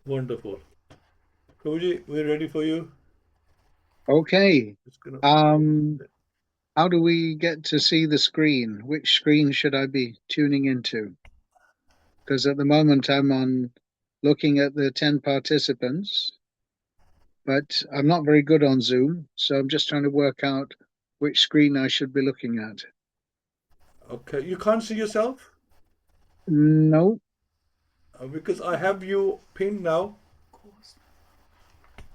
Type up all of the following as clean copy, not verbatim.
Wonderful. Prabhuji, we're ready for you. Okay. It's gonna. How do we get to see the screen? Which screen should I be tuning into? Because at the moment I'm on looking at the 10 participants, but I'm not very good on Zoom, so I'm just trying to work out which screen I should be looking at. Okay, you can't see yourself No. because I have you pinned now.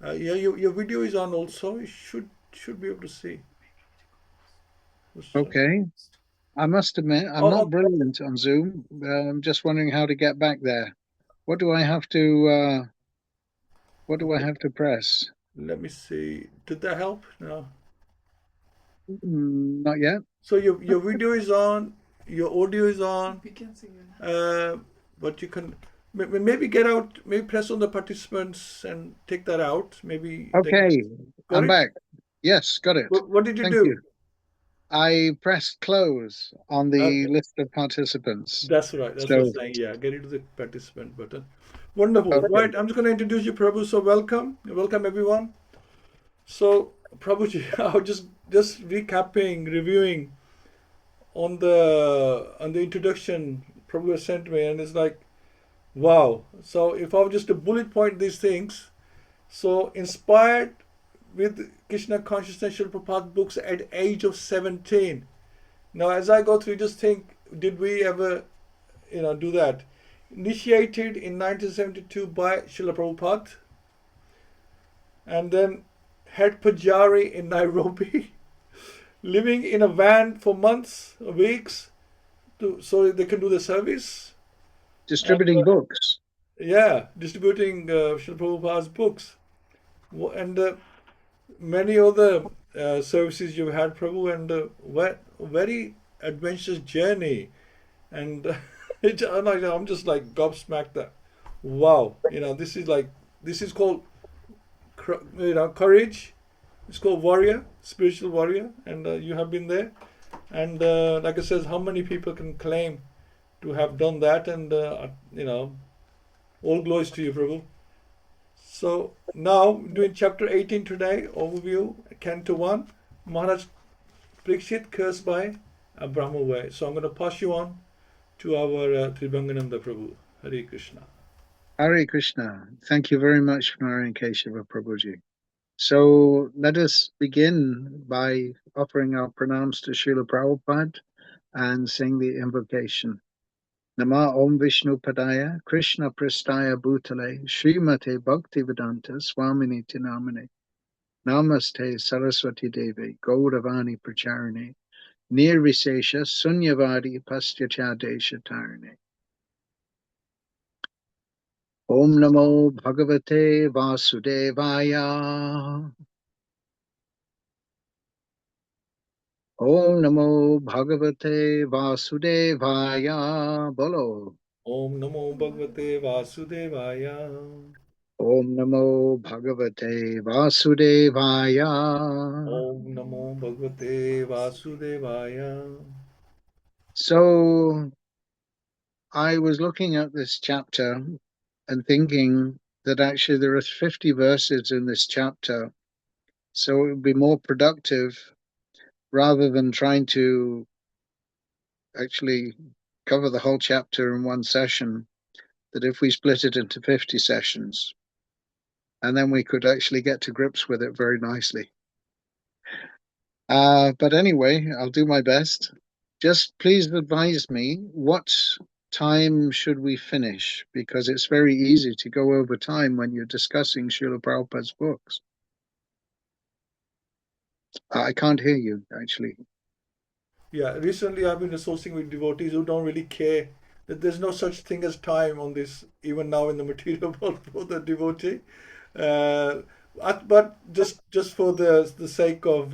Yeah, your video is on also. You should be able to see. Okay. I must admit, I'm Oh, not brilliant on Zoom. I'm just wondering how to get back there. What do I have to what do I okay. have to press? Let me see. Did that help? No. Not yet. So your video is on, your audio is on, uh, but you can maybe get out, maybe press on the participants and take that out. Maybe they can. Okay, Got I'm it? back. Yes, got it. What did you Thank do? you. I pressed close on the Okay, list of participants. that's right. That's what I'm So, saying. Yeah, get into the participant button. Wonderful. okay. Right, I'm just going to introduce you, Prabhu. So welcome everyone. So Prabhuji, I was just recapping, reviewing on the introduction Prabhu has sent me, and it's like, wow. So if I were just to bullet point these things, so inspired with Krishna consciousness, Srila Prabhupada books at age of 17. Now, as I go through, just think, did we ever, do that? Initiated in 1972 by Srila Prabhupada, and then head Pujari in Nairobi, living in a van for months, weeks, so they can do the service. And Distributing books. yeah, distributing Srila Prabhupada's books. And many other services you've had, Prabhu, and very adventurous journey. And I'm just like gobsmacked that, wow, this is called, courage. It's called warrior, spiritual warrior, and you have been there. And like I says, how many people can claim to have done that? And all glories to you, Prabhu. So now doing chapter 18 today, overview, Canto 1, Maharaj Parikshit cursed by a Brahma way. So I'm going to pass you on to our Tribhangananda Prabhu. Hare Krishna. Hare Krishna. Thank you very much, Narayan Keshava Prabhuji. So let us begin by offering our pranams to Srila Prabhupada and sing the invocation. Nama Om Vishnu Padaya, Krishna Prastaya Bhutale, Srimate Bhaktivedanta Swamini Tinamane. Namaste Saraswati Devi, Gauravani Pracharine, Nirvisesha Sunyavadi Pastyachadesha Tarine. Om Namo Bhagavate Vasudevaya. Om Namo Bhagavate Vasudevaya. Bolo. Om Namo Bhagavate Vasudevaya. Om Namo Bhagavate Vasudevaya. Om Namo Bhagavate Vasudevaya. So I was looking at this chapter and thinking that actually there are 50 verses in this chapter. So it would be more productive rather than trying to actually cover the whole chapter in one session, that if we split it into 50 sessions, and then we could actually get to grips with it very nicely. But anyway, I'll do my best. Just please advise me what time should we finish, because it's very easy to go over time when you're discussing Srila Prabhupada's books. I can't hear you, actually. Yeah, recently I've been associating with devotees who don't really care that there's no such thing as time on this, even now in the material world for the devotee. Uh, but just for the sake of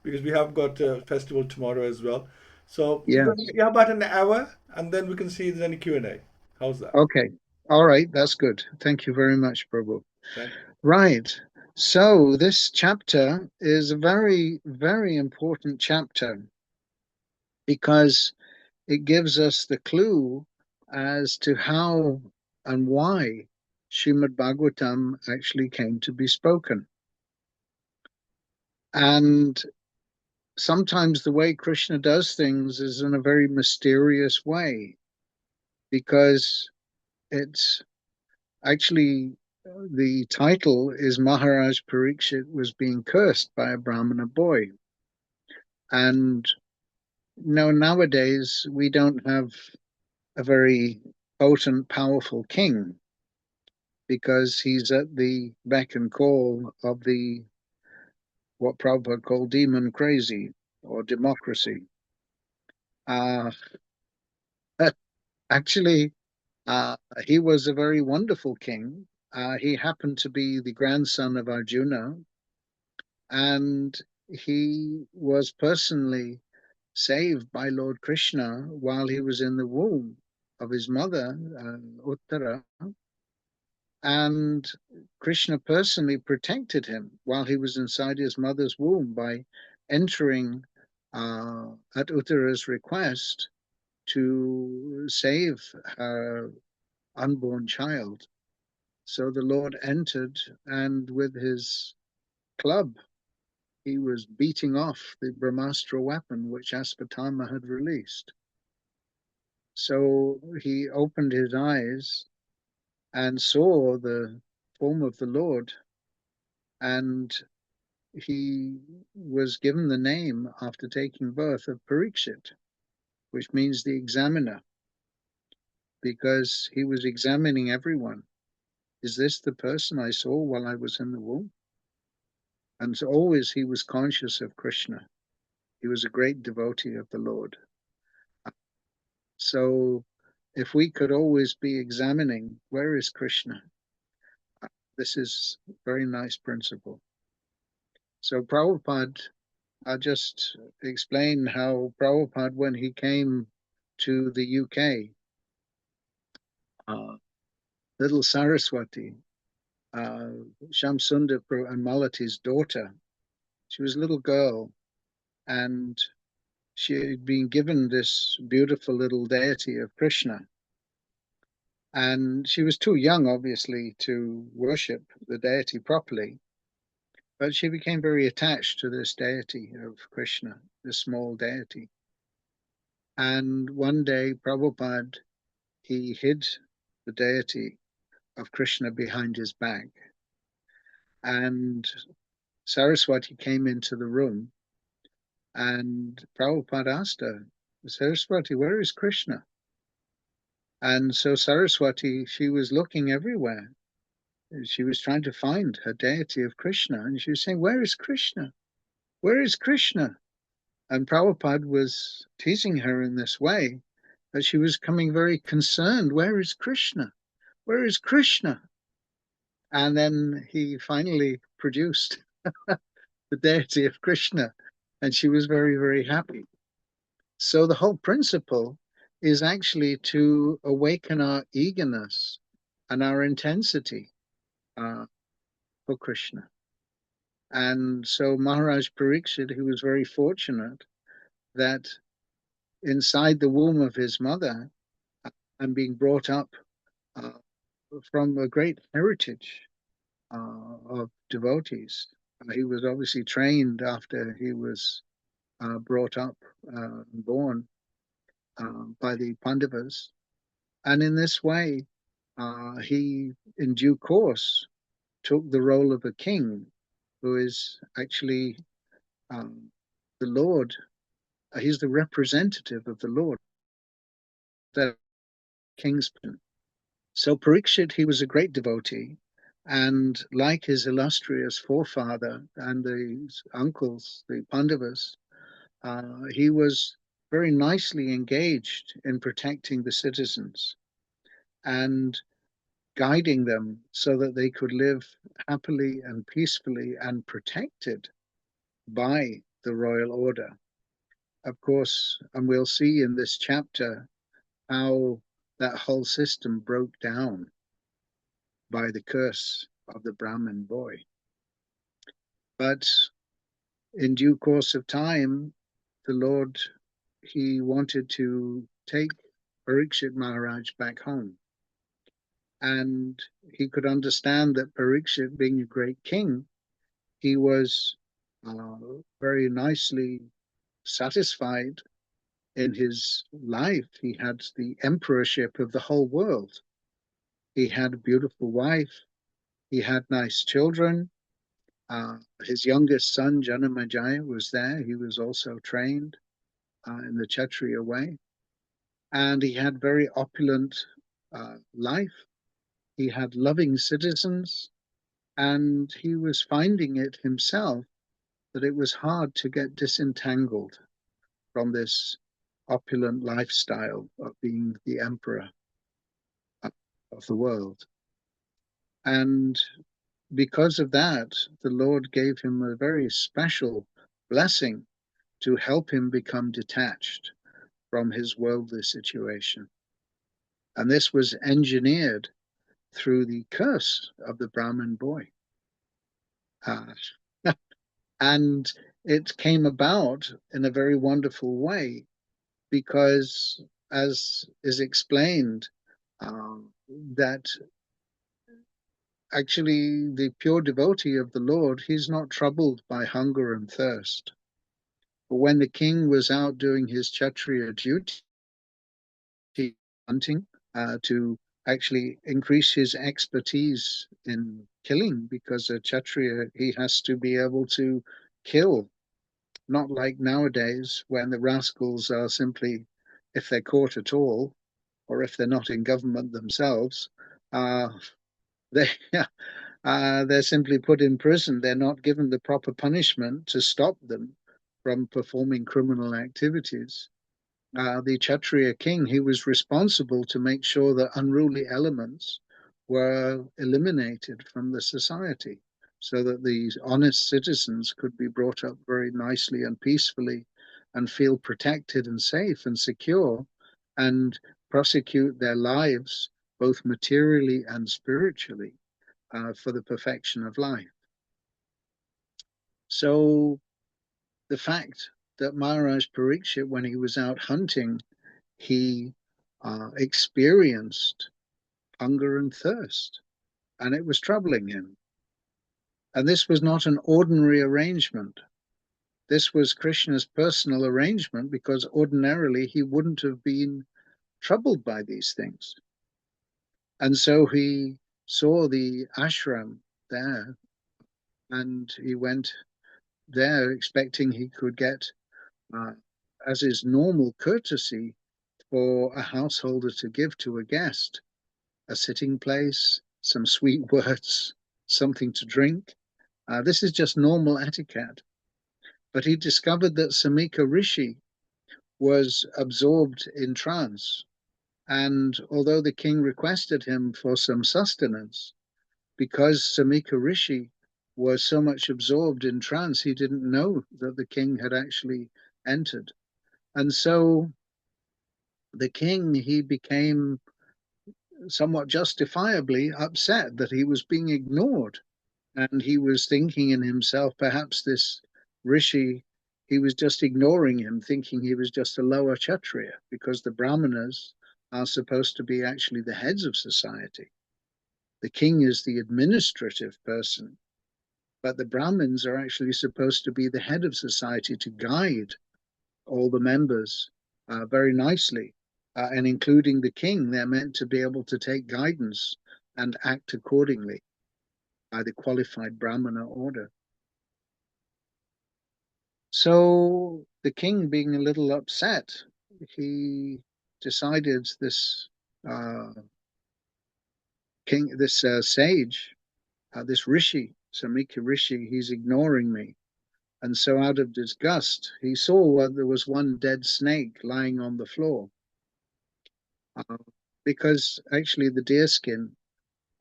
because we have got a festival tomorrow as well. So Yes. yeah, about an hour, and then we can see if there's any Q&A. How's that? Okay. All right. That's good. Thank you very much, Prabhu. Thank Right. So this chapter is a very, very important chapter because it gives us the clue as to how and why Śrīmad-Bhāgavatam actually came to be spoken. And sometimes the way Krishna does things is in a very mysterious way, because it's actually, the title is Maharaj Parikshit was being cursed by a Brahmana boy. And nowadays we don't have a very potent, powerful king, because he's at the beck and call of the what Prabhupada called demon crazy or democracy. Uh, actually, he was a very wonderful king. He happened to be the grandson of Arjuna, and he was personally saved by Lord Krishna while he was in the womb of his mother, Uttara. And Krishna personally protected him while he was inside his mother's womb by entering at Uttara's request to save her unborn child. So the Lord entered, and with his club, he was beating off the Brahmastra weapon which Asvatthama had released. So he opened his eyes and saw the form of the Lord, and he was given the name after taking birth of Parikshit, which means the examiner, because he was examining everyone. Is this the person I saw while I was in the womb? And so always he was conscious of Krishna. He was a great devotee of the Lord. So if we could always be examining, where is Krishna? This is a very nice principle. So Prabhupada, I'll just explain how Prabhupada, when he came to the UK, little Saraswati, Shamsundar and Malati's daughter, she was a little girl, and she had been given this beautiful little deity of Krishna. And she was too young, obviously, to worship the deity properly. But she became very attached to this deity of Krishna, this small deity. And one day, Prabhupada, he hid the deity of Krishna behind his back. And Saraswati came into the room, and Prabhupada asked her, Saraswati, where is Krishna? And so Saraswati, she was looking everywhere. She was trying to find her deity of Krishna, and she was saying, where is Krishna? Where is Krishna? And Prabhupada was teasing her in this way, that she was becoming very concerned. Where is Krishna? Where is Krishna? And then he finally produced the deity of Krishna, and she was very, very happy. So the whole principle is actually to awaken our eagerness and our intensity for Krishna. And so Maharaj Parikshit, he was very fortunate that inside the womb of his mother and being brought up from a great heritage of devotees. He was obviously trained after he was brought up and born by the Pandavas. And in this way, he, in due course, took the role of a king, who is actually the Lord. He's the representative of the Lord, the king's person. So Parikshit, he was a great devotee, and like his illustrious forefather and his uncles, the Pandavas, he was very nicely engaged in protecting the citizens and guiding them so that they could live happily and peacefully and protected by the royal order. Of course, and we'll see in this chapter how that whole system broke down by the curse of the Brahmin boy. But in due course of time, the Lord, he wanted to take Parikshit Maharaj back home. And he could understand that Parikshit, being a great king, he was very nicely satisfied in his life. He had the emperorship of the whole world. He had a beautiful wife. He had nice children. His youngest son, Janamejaya, was there. He was also trained in the Kshatriya way. And he had very opulent life. He had loving citizens. And he was finding it himself that it was hard to get disentangled from this opulent lifestyle of being the emperor of the world. And because of that, the Lord gave him a very special blessing to help him become detached from his worldly situation. And this was engineered through the curse of the Brahmin boy. Uh, and it came about in a very wonderful way because, as is explained, that actually the pure devotee of the Lord, he's not troubled by hunger and thirst. But when the king was out doing his Kshatriya duty, hunting, to actually increase his expertise in killing, because a Kshatriya, he has to be able to kill, not like nowadays when the rascals are simply, if they're caught at all, or if they're not in government themselves, uh, they they're simply put in prison. They're not given the proper punishment to stop them from performing criminal activities. The Kshatriya king, he was responsible to make sure that unruly elements were eliminated from the society so that these honest citizens could be brought up very nicely and peacefully and feel protected and safe and secure and prosecute their lives both materially and spiritually for the perfection of life. So the fact that Maharaj Parikshit, when he was out hunting, he experienced hunger and thirst, and it was troubling him. And this was not an ordinary arrangement. This was Krishna's personal arrangement because ordinarily he wouldn't have been troubled by these things. And so he saw the ashram there, and he went there expecting he could get, as is normal courtesy for a householder to give to a guest, a sitting place, some sweet words, something to drink. This is just normal etiquette. But he discovered that Samika Rishi was absorbed in trance. And although the king requested him for some sustenance, because Samika Rishi was so much absorbed in trance, he didn't know that the king had actually entered. And so the king, he became somewhat justifiably upset that he was being ignored. And he was thinking in himself, perhaps this Rishi, he was just ignoring him, thinking he was just a lower Kshatriya, because the Brahmanas are supposed to be actually the heads of society. The king is the administrative person, but the Brahmins are actually supposed to be the head of society to guide all the members very nicely. And including the king, they're meant to be able to take guidance and act accordingly by the qualified Brahmana order. So the king, being a little upset, he decided this sage, this rishi, Samika Rishi, he's ignoring me. And so out of disgust, he saw there was one dead snake lying on the floor. Because actually the deer skin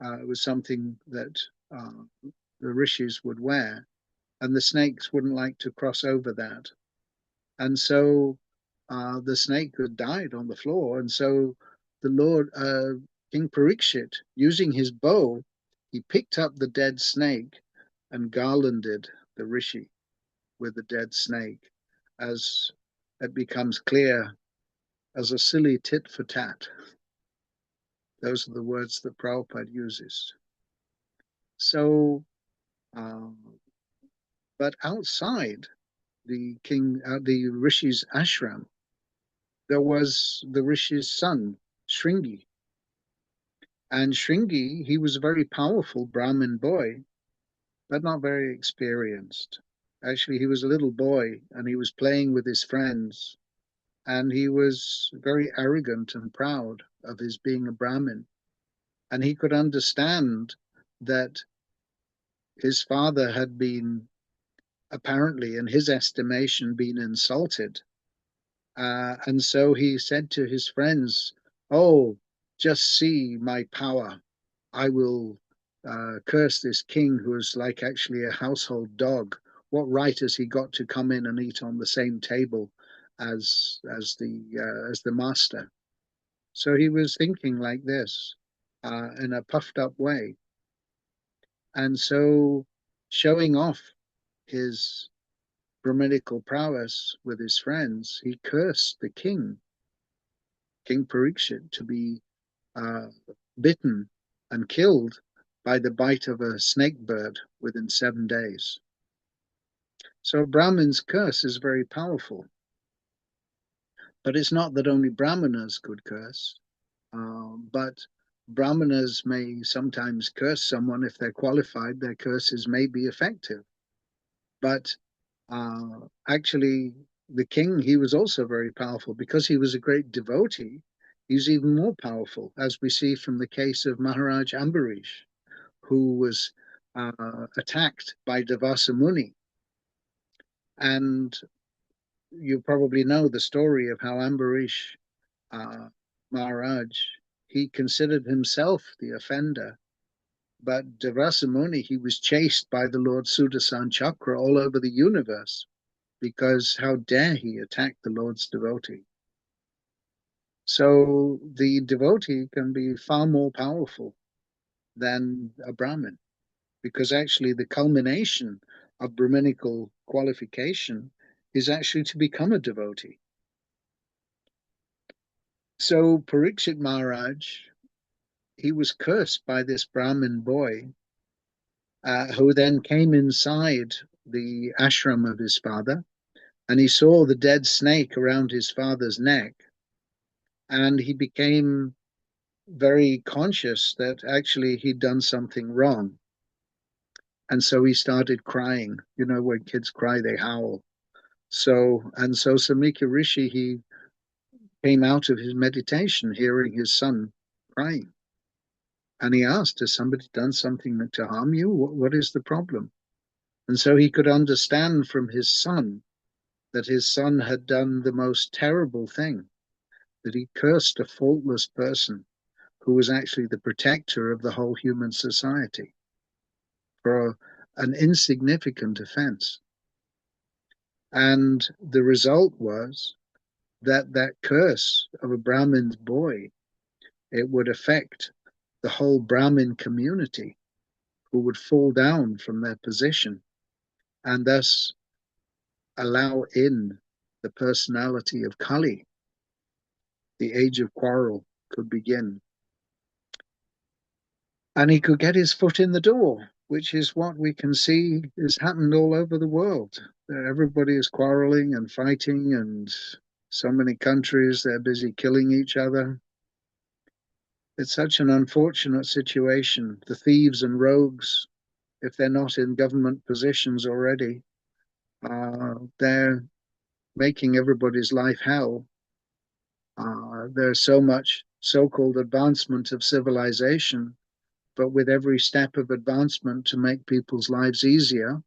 was something that the rishis would wear, and the snakes wouldn't like to cross over that. And so the snake had died on the floor. And so the Lord, King Parikshit, using his bow, he picked up the dead snake and garlanded the rishi with the dead snake, as it becomes clear, as a silly tit for tat. Those are the words that Prabhupada uses. So, but outside the Rishi's ashram, there was the Rishi's son, Shringi. And Shringi, he was a very powerful Brahmin boy, but not very experienced. Actually, he was a little boy and he was playing with his friends, and he was very arrogant and proud of his being a Brahmin. And he could understand that his father had been, apparently, in his estimation, been insulted. And so he said to his friends, "Oh, just see my power. I will curse this king who is like actually a household dog. What right has he got to come in and eat on the same table as the master?" So he was thinking like this in a puffed up way. And so, showing off his Brahminical prowess with his friends, he cursed the king, King Parikshit, to be bitten and killed by the bite of a snake bird within 7 days. So Brahmin's curse is very powerful. But it's not that only Brahmanas could curse, but Brahmanas may sometimes curse someone if they're qualified. Their curses may be effective. But actually, the king, he was also very powerful because he was a great devotee. He's even more powerful, as we see from the case of Maharaj Ambarish, who was attacked by Devasa Muni. And you probably know the story of how Ambarish Maharaj, he considered himself the offender. But Devasa Muni, he was chased by the Lord Sudarshan Chakra all over the universe, because how dare he attack the Lord's devotee? So the devotee can be far more powerful than a Brahmin, because actually the culmination of Brahminical qualification is actually to become a devotee. So Parikshit Maharaj, he was cursed by this Brahmin boy, who then came inside the ashram of his father, and he saw the dead snake around his father's neck, and he became very conscious that actually he'd done something wrong. And so he started crying. You know, when kids cry, they howl. So Samika Rishi, he came out of his meditation hearing his son crying. And he asked, has somebody done something to harm you? What is the problem? And so he could understand from his son that his son had done the most terrible thing, that he cursed a faultless person who was actually the protector of the whole human society for an insignificant offense. And the result was that curse of a Brahmin's boy, it would affect the whole Brahmin community, who would fall down from their position and thus allow in the personality of Kali. The age of quarrel could begin. And he could get his foot in the door, which is what we can see has happened all over the world. Everybody is quarreling and fighting, and so many countries, they're busy killing each other. It's such an unfortunate situation. The thieves and rogues, if they're not in government positions already, they're making everybody's life hell. There's so much so-called advancement of civilization, but with every step of advancement to make people's lives easier,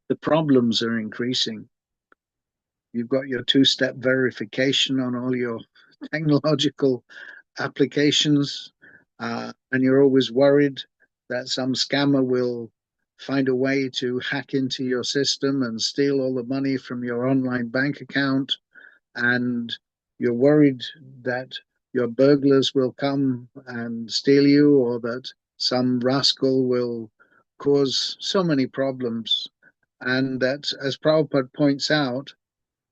the problems are increasing. You've got your two-step verification on all your technological applications, and you're always worried that some scammer will find a way to hack into your system and steal all the money from your online bank account, and you're worried that your burglars will come and steal you, or that some rascal will cause so many problems. And that, as Prabhupada points out,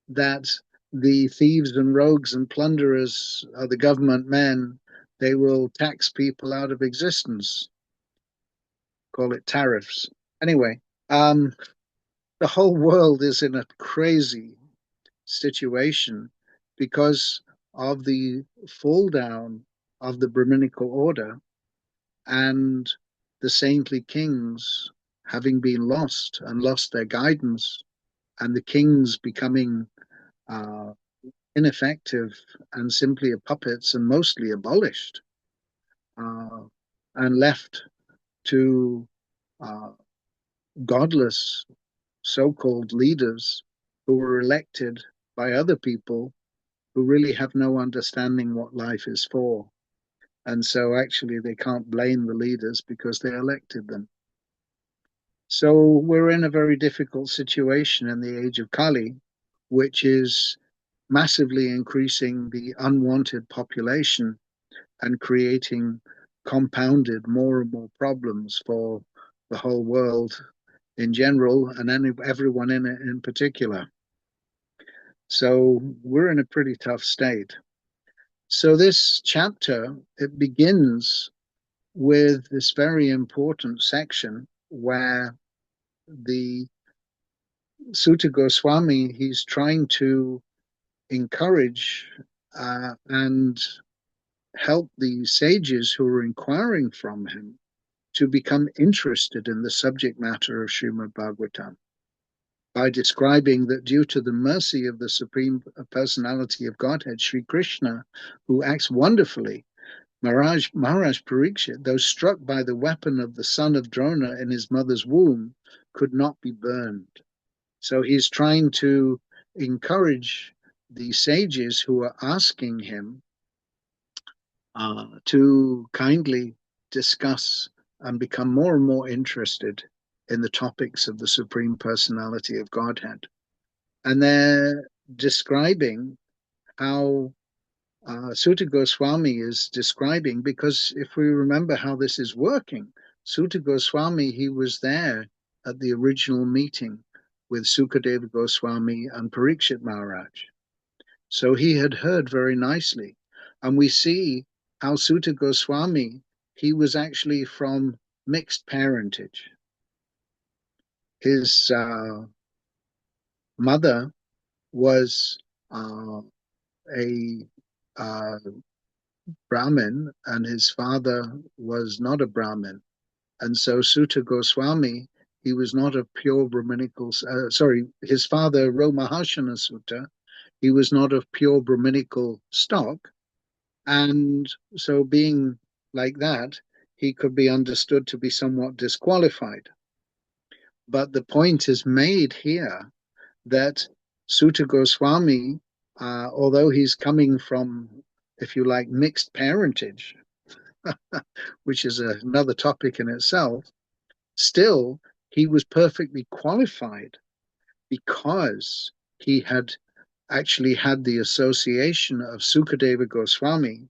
that the thieves and rogues and plunderers are the government men. they will tax people out of existence, call it tariffs. Anyway, the whole world is in a crazy situation because of the fall down of the Brahminical order and the saintly kings having been lost and lost their guidance, and the kings becoming uh, ineffective and simply puppets and mostly abolished, uh, and left to uh, godless so-called leaders who were elected by other people who really have no understanding what life is for. And so actually they can't blame the leaders because they elected them. So we're in a very difficult situation in the age of Kali, which is massively increasing the unwanted population and creating compounded more and more problems for the whole world in general and everyone in it in particular. So we're in a pretty tough state. So this chapter, it begins with this very important section where the Sutta Goswami, he's trying to encourage and help the sages who are inquiring from him to become interested in the subject matter of Śrīmad-Bhāgavatam by describing that due to the mercy of the Supreme Personality of Godhead, Sri Krishna, who acts wonderfully, Maharaj Parikshit, though struck by the weapon of the son of Drona in his mother's womb, could not be burned. So he's trying to encourage the sages who are asking him to kindly discuss and become more and more interested in the topics of the Supreme Personality of Godhead. And they're describing how Sutta Goswami is describing, because if we remember how this is working, Sutta Goswami, he was there at the original meeting with Sukadeva Goswami and Parikshit Maharaj. So he had heard very nicely. And we see how Sutta Goswami, he was actually from mixed parentage. His mother was a Brahmin, and his father was not a Brahmin. And so Sutta Goswami, he was not of pure Brahminical, his father, Romahashana Sutta, he was not of pure Brahminical stock. And so being like that, he could be understood to be somewhat disqualified. But the point is made here that Sutta Goswami, although he's coming from, if you like, mixed parentage, which is another topic in itself, still he was perfectly qualified because he had actually had the association of Sukadeva Goswami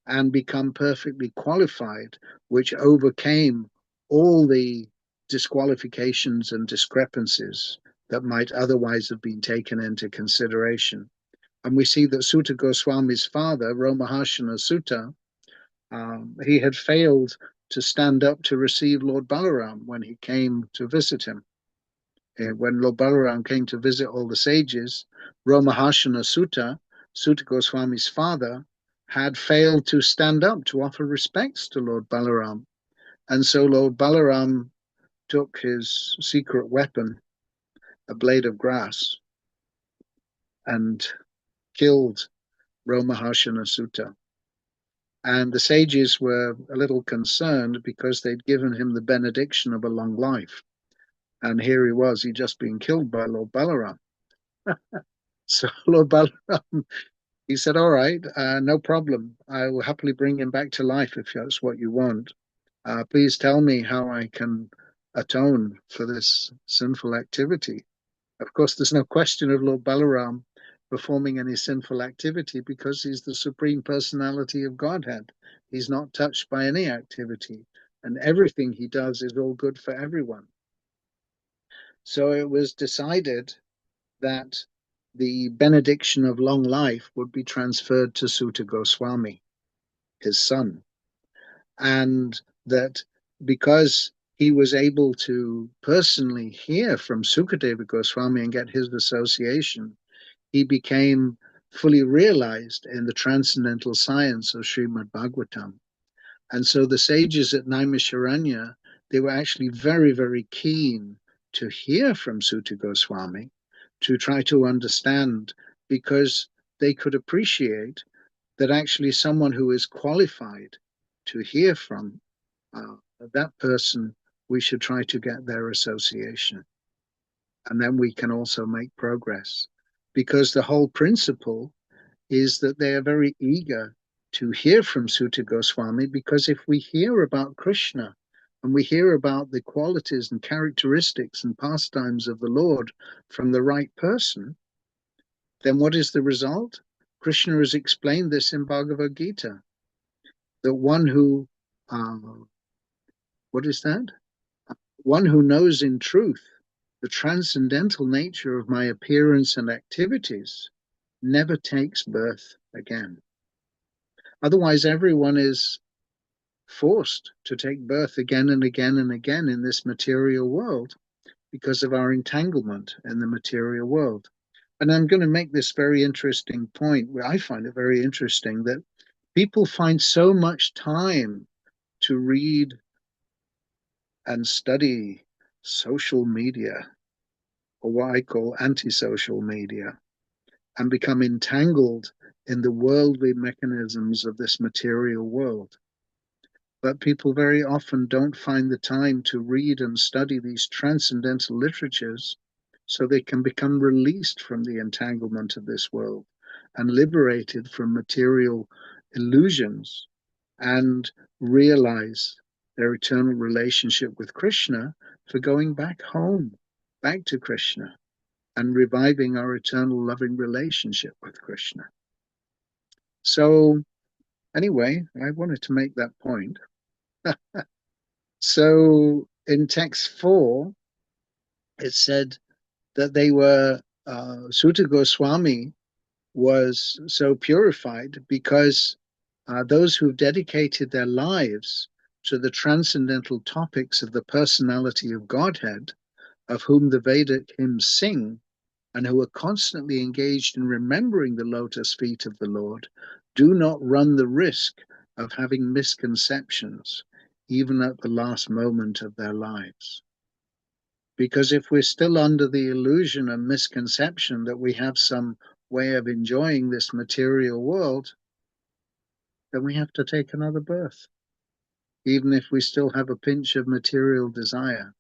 and become perfectly qualified, which overcame all the disqualifications and discrepancies that might otherwise have been taken into consideration. And we see that Sutta Goswami's father, Romahashana Sutta, he had failed to stand up to receive Lord Balaram when he came to visit him. When Lord Balaram came to visit all the sages, Romahashana Sutta, Sutta Goswami's father, had failed to stand up to offer respects to Lord Balaram. And so Lord Balaram took his secret weapon, a blade of grass, and killed Romahashana Sutta. And the sages were a little concerned because they'd given him the benediction of a long life. And here he was, he'd just been killed by Lord Balaram. So Lord Balaram, he said, all right, no problem. I will happily bring him back to life if that's what you want. Please tell me how I can atone for this sinful activity. Of course, there's no question of Lord Balaram performing any sinful activity because he's the Supreme Personality of Godhead. He's not touched by any activity, and everything he does is all good for everyone. So it was decided that the benediction of long life would be transferred to Sutta Goswami. his son. And that because he was able to personally hear from Sukadeva Goswami and get his association, he became fully realized in the transcendental science of Śrīmad-Bhāgavatam. And so the sages at Naimisharanya, they were actually very, very keen to hear from Suta Goswami, to try to understand, because they could appreciate that actually someone who is qualified to hear from that person, we should try to get their association. And then we can also make progress. Because the whole principle is that they are very eager to hear from Suta Goswami, because if we hear about Krishna and we hear about the qualities and characteristics and pastimes of the Lord from the right person, then what is the result? Krishna has explained this in Bhagavad-Gita, that one who, what is that? One who knows in truth the transcendental nature of my appearance and activities never takes birth again. Otherwise, everyone is forced to take birth again and again and again in this material world because of our entanglement in the material world. And I'm going to make this very interesting point, where I find it very interesting that people find so much time to read and study social media, or what I call anti-social media, and become entangled in the worldly mechanisms of this material world. But people very often don't find the time to read and study these transcendental literatures so they can become released from the entanglement of this world and liberated from material illusions and realize their eternal relationship with Krishna for going back home, back to Krishna, and reviving our eternal loving relationship with Krishna. So anyway, I wanted to make that point. So in text 4, it said that they were, Suta Goswami was so purified because those who've dedicated their lives to the transcendental topics of the personality of Godhead, of whom the Vedic hymns sing, and who are constantly engaged in remembering the lotus feet of the Lord, do not run the risk of having misconceptions, even at the last moment of their lives. Because if we're still under the illusion and misconception that we have some way of enjoying this material world, then we have to take another birth, even if we still have a pinch of material desire.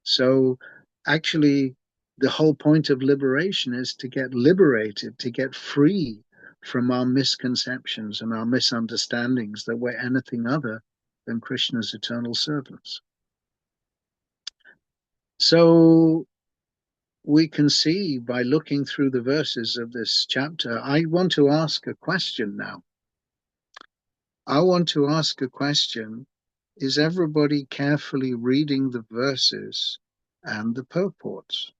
So actually, the whole point of liberation is to get liberated, to get free from our misconceptions and our misunderstandings that we're anything other than Krishna's eternal servants. So we can see by looking through the verses of this chapter, I want to ask a question now. I want to ask a question. Is everybody carefully reading the verses and the purports?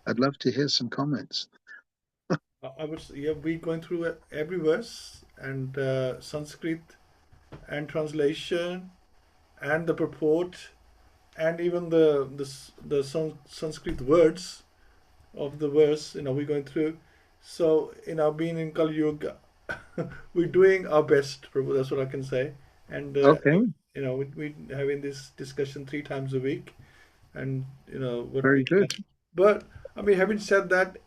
I'd love to hear some comments. I would say, yeah, we going through every verse and Sanskrit and translation and the purport and even the Sanskrit words of the verse. We're going through. So being in Kali Yuga, we're doing our best, Prabhu. That's what I can say. And Okay, we having this discussion 3 times a week, and what we very can. good. But having said that,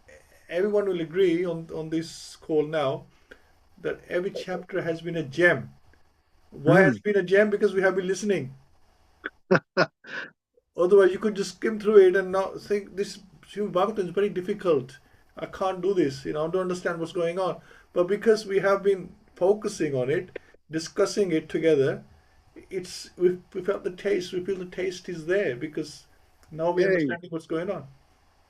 everyone will agree on this call now that every chapter has been a gem. Why has Mm. it been a gem? Because we have been listening. Otherwise, you could just skim through it and not think this Śrīmad-Bhāgavatam is very difficult. I can't do this. I don't understand what's going on. But because we have been focusing on it, discussing it together, we felt the taste. We feel the taste is there because now we're Yay. understanding what's going on.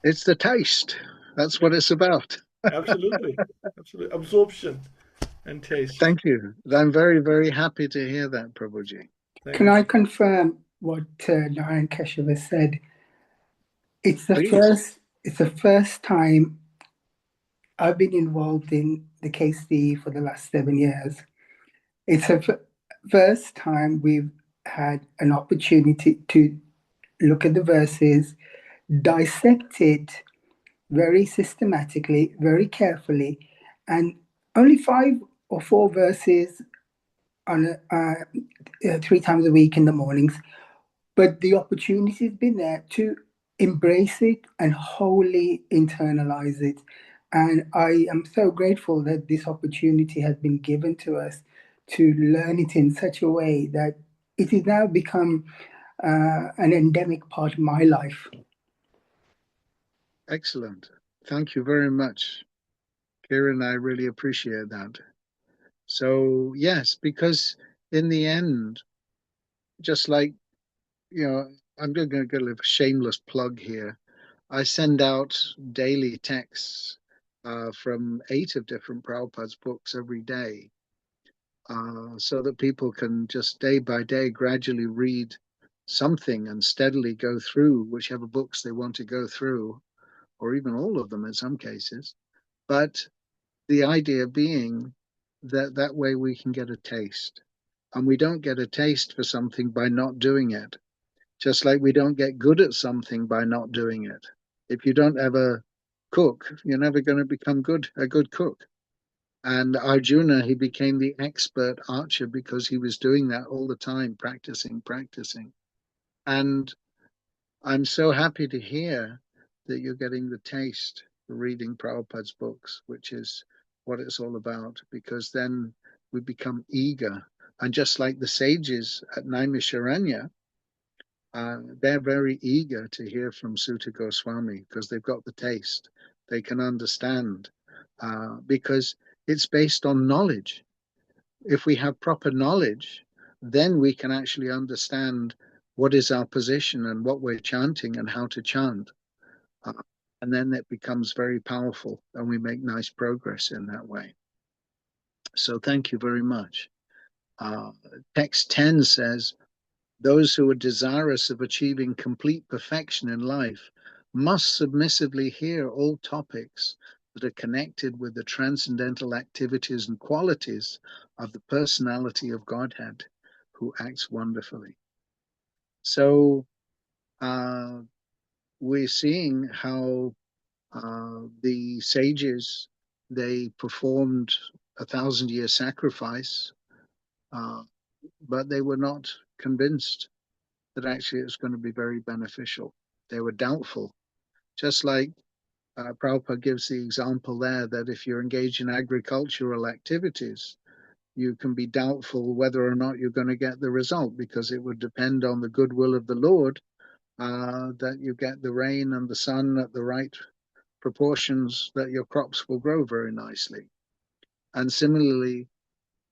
It's the taste. That's what it's about. Absolutely, absolutely. Absorption and taste. Thank you. I'm very, very happy to hear that, Prabhuji. Thank Can you. I confirm what Narayan Keshava said? It's the Please. first. it's the first time I've been involved in the KC for the last 7 years. It's the first time we've had an opportunity to look at the verses, dissect it very systematically, very carefully, and only 5 or 4 verses on 3 times a week in the mornings. But the opportunity has been there to embrace it and wholly internalize it. And I am so grateful that this opportunity has been given to us to learn it in such a way that it has now become an endemic part of my life. Excellent. Thank you very much, Kieran. I really appreciate that. So, yes, because in the end, just like, I'm going to get a shameless plug here. I send out daily texts from 8 of different Prabhupada's books every day, so that people can just day by day gradually read something and steadily go through whichever books they want to go through, or even all of them in some cases. But the idea being that that way we can get a taste. And we don't get a taste for something by not doing it. Just like we don't get good at something by not doing it. If you don't ever cook, you're never going to become a good cook. And Arjuna, he became the expert archer because he was doing that all the time, practicing. And I'm so happy to hear that you're getting the taste for reading Prabhupada's books, which is what it's all about, because then we become eager. And just like the sages at Naimisharanya, they're very eager to hear from Sutta Goswami because they've got the taste. They can understand because it's based on knowledge. If we have proper knowledge, then we can actually understand what is our position and what we're chanting and how to chant. And then it becomes very powerful and we make nice progress in that way. So thank you very much. Text 10 says, those who are desirous of achieving complete perfection in life must submissively hear all topics that are connected with the transcendental activities and qualities of the personality of Godhead, who acts wonderfully. So we're seeing how the sages, they performed 1,000-year sacrifice, but they were not convinced that actually it's going to be very beneficial. They were doubtful. Just like Prabhupada gives the example there that if you're engaged in agricultural activities, you can be doubtful whether or not you're going to get the result because it would depend on the goodwill of the Lord that you get the rain and the sun at the right proportions that your crops will grow very nicely. And similarly,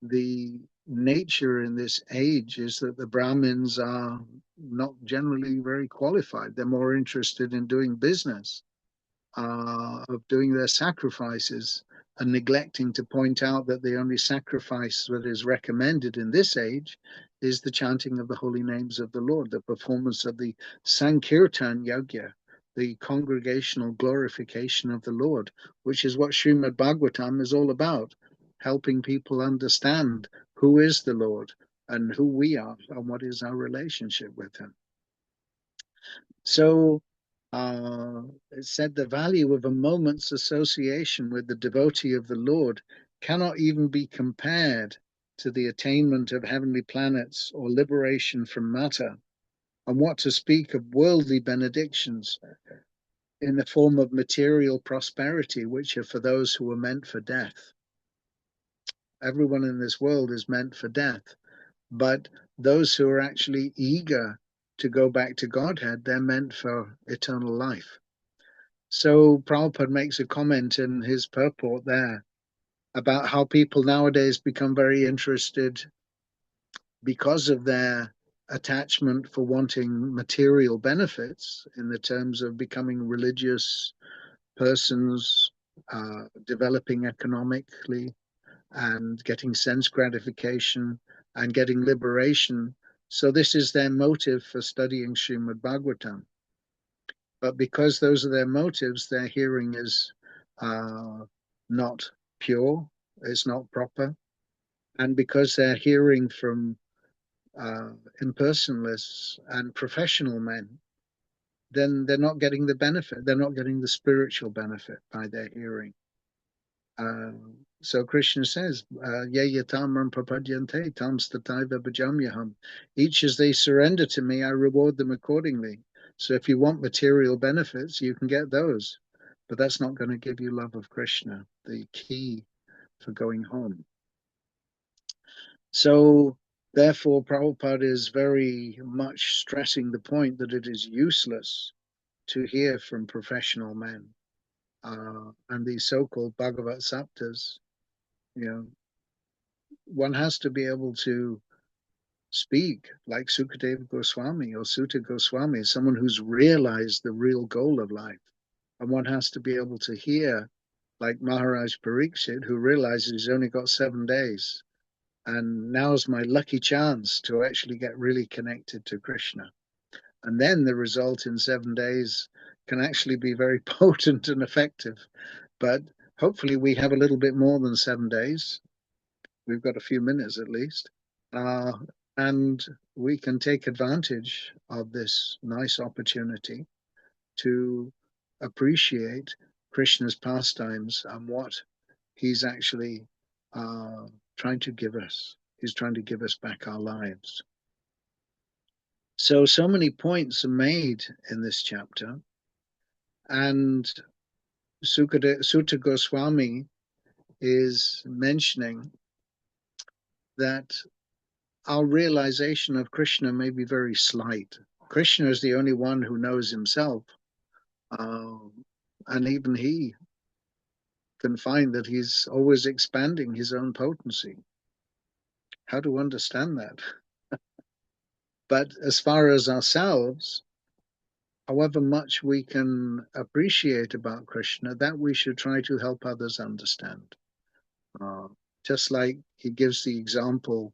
the nature in this age is that the Brahmins are not generally very qualified. They're more interested in doing business, of doing their sacrifices, and neglecting to point out that the only sacrifice that is recommended in this age is the chanting of the holy names of the Lord, the performance of the Sankirtan Yajna, the congregational glorification of the Lord, which is what Śrīmad-Bhāgavatam is all about, helping people understand who is the Lord and who we are and what is our relationship with him. So it said the value of a moment's association with the devotee of the Lord cannot even be compared to the attainment of heavenly planets or liberation from matter, and what to speak of worldly benedictions in the form of material prosperity, which are for those who are meant for death. Everyone in this world is meant for death, but those who are actually eager to go back to Godhead, they're meant for eternal life. So Prabhupada makes a comment in his purport there about how people nowadays become very interested because of their attachment for wanting material benefits in the terms of becoming religious persons, developing economically, and getting sense gratification and getting liberation. So this is their motive for studying Śrīmad-Bhāgavatam. But because those are their motives, their hearing is not pure, it's not proper. And because they're hearing from impersonalists and professional men, then they're not getting the benefit. They're not getting the spiritual benefit by their hearing. So Krishna says, Yayatamram prapadyante tam stataiva bhajamyaham. Each as they surrender to me, I reward them accordingly. So if you want material benefits, you can get those. But that's not going to give you love of Krishna, the key for going home. So therefore, Prabhupada is very much stressing the point that it is useless to hear from professional men. And these so-called Bhagavat Saptas, one has to be able to speak like Sukadeva Goswami or Sutta Goswami, someone who's realized the real goal of life. And one has to be able to hear like Maharaj Pariksit, who realizes he's only got 7 days. And now's my lucky chance to actually get really connected to Krishna. And then the result in 7 days can actually be very potent and effective. But hopefully we have a little bit more than 7 days. We've got a few minutes at least. And we can take advantage of this nice opportunity to appreciate Krishna's pastimes and what he's actually trying to give us. He's trying to give us back our lives. So many points are made in this chapter. And Sutta Goswami is mentioning that our realization of Krishna may be very slight. Krishna is the only one who knows himself. And even he can find that he's always expanding his own potency. How to understand that? But as far as ourselves, however much we can appreciate about Krishna, that we should try to help others understand. Just like he gives the example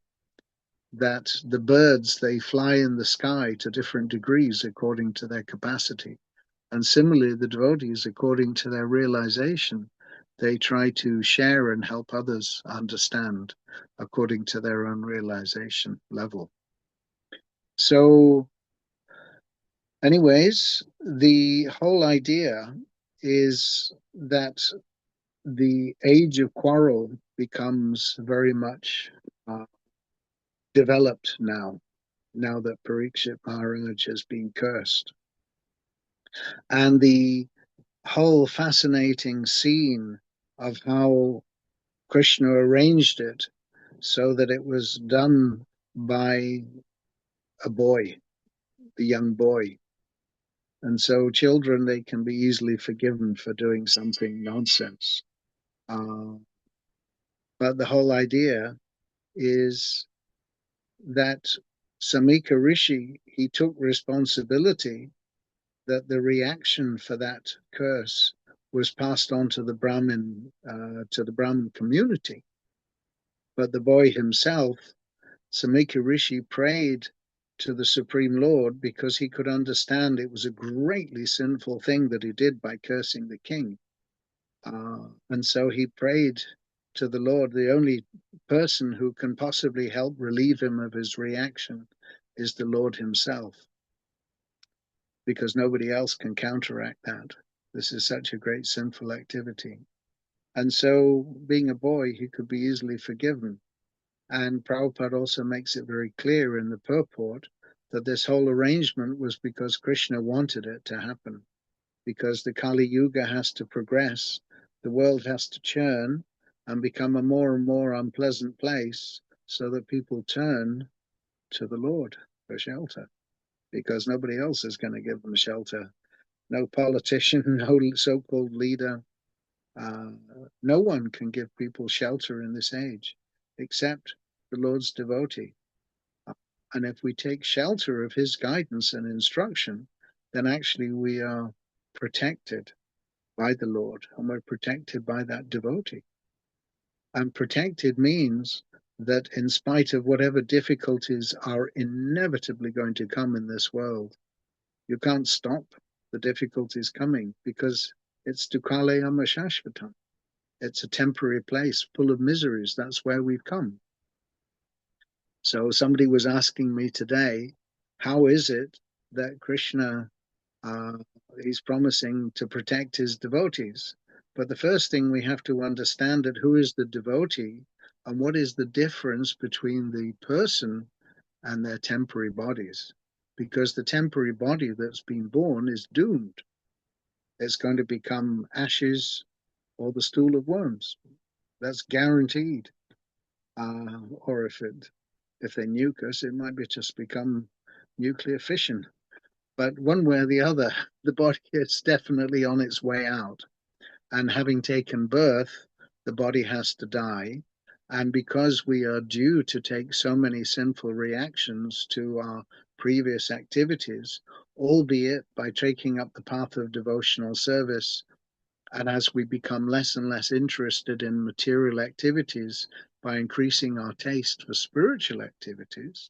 that the birds, they fly in the sky to different degrees according to their capacity. And similarly, the devotees, according to their realization, they try to share and help others understand according to their own realization level. So anyways, the whole idea is that the age of quarrel becomes very much developed now that Pariksit Maharaj has been cursed. And the whole fascinating scene of how Krishna arranged it so that it was done by a boy, a young boy. And so children, they can be easily forgiven for doing something nonsense. But the whole idea is that Samika Rishi, he took responsibility that the reaction for that curse was passed on to the Brahmin community. But the boy himself, Samika Rishi, prayed to the Supreme Lord because he could understand it was a greatly sinful thing that he did by cursing the king. And so he prayed to the Lord. The only person who can possibly help relieve him of his reaction is the Lord himself, because nobody else can counteract that. This is such a great sinful activity. And so, being a boy, he could be easily forgiven. And Prabhupada also makes it very clear in the purport that this whole arrangement was because Krishna wanted it to happen, because the Kali Yuga has to progress, the world has to churn and become a more and more unpleasant place so that people turn to the Lord for shelter, because nobody else is going to give them shelter. No politician, no so-called leader, no one can give people shelter in this age except the Lord's devotee. And if we take shelter of his guidance and instruction, then actually we are protected by the Lord, and we're protected by that devotee. And protected means that in spite of whatever difficulties are inevitably going to come in this world, you can't stop the difficulties coming, because it's Dukkale Amashashvatam. It's a temporary place full of miseries. That's where we've come. So somebody was asking me today, how is it that Krishna, he's promising to protect his devotees? But the first thing we have to understand is who is the devotee and what is the difference between the person and their temporary bodies. Because the temporary body that's been born is doomed. It's going to become ashes or the stool of worms. That's guaranteed. Or if they nuke us, it might be just become nuclear fission. But one way or the other, the body is definitely on its way out. And having taken birth, the body has to die. And because we are due to take so many sinful reactions to our previous activities, albeit by taking up the path of devotional service, and as we become less and less interested in material activities by increasing our taste for spiritual activities,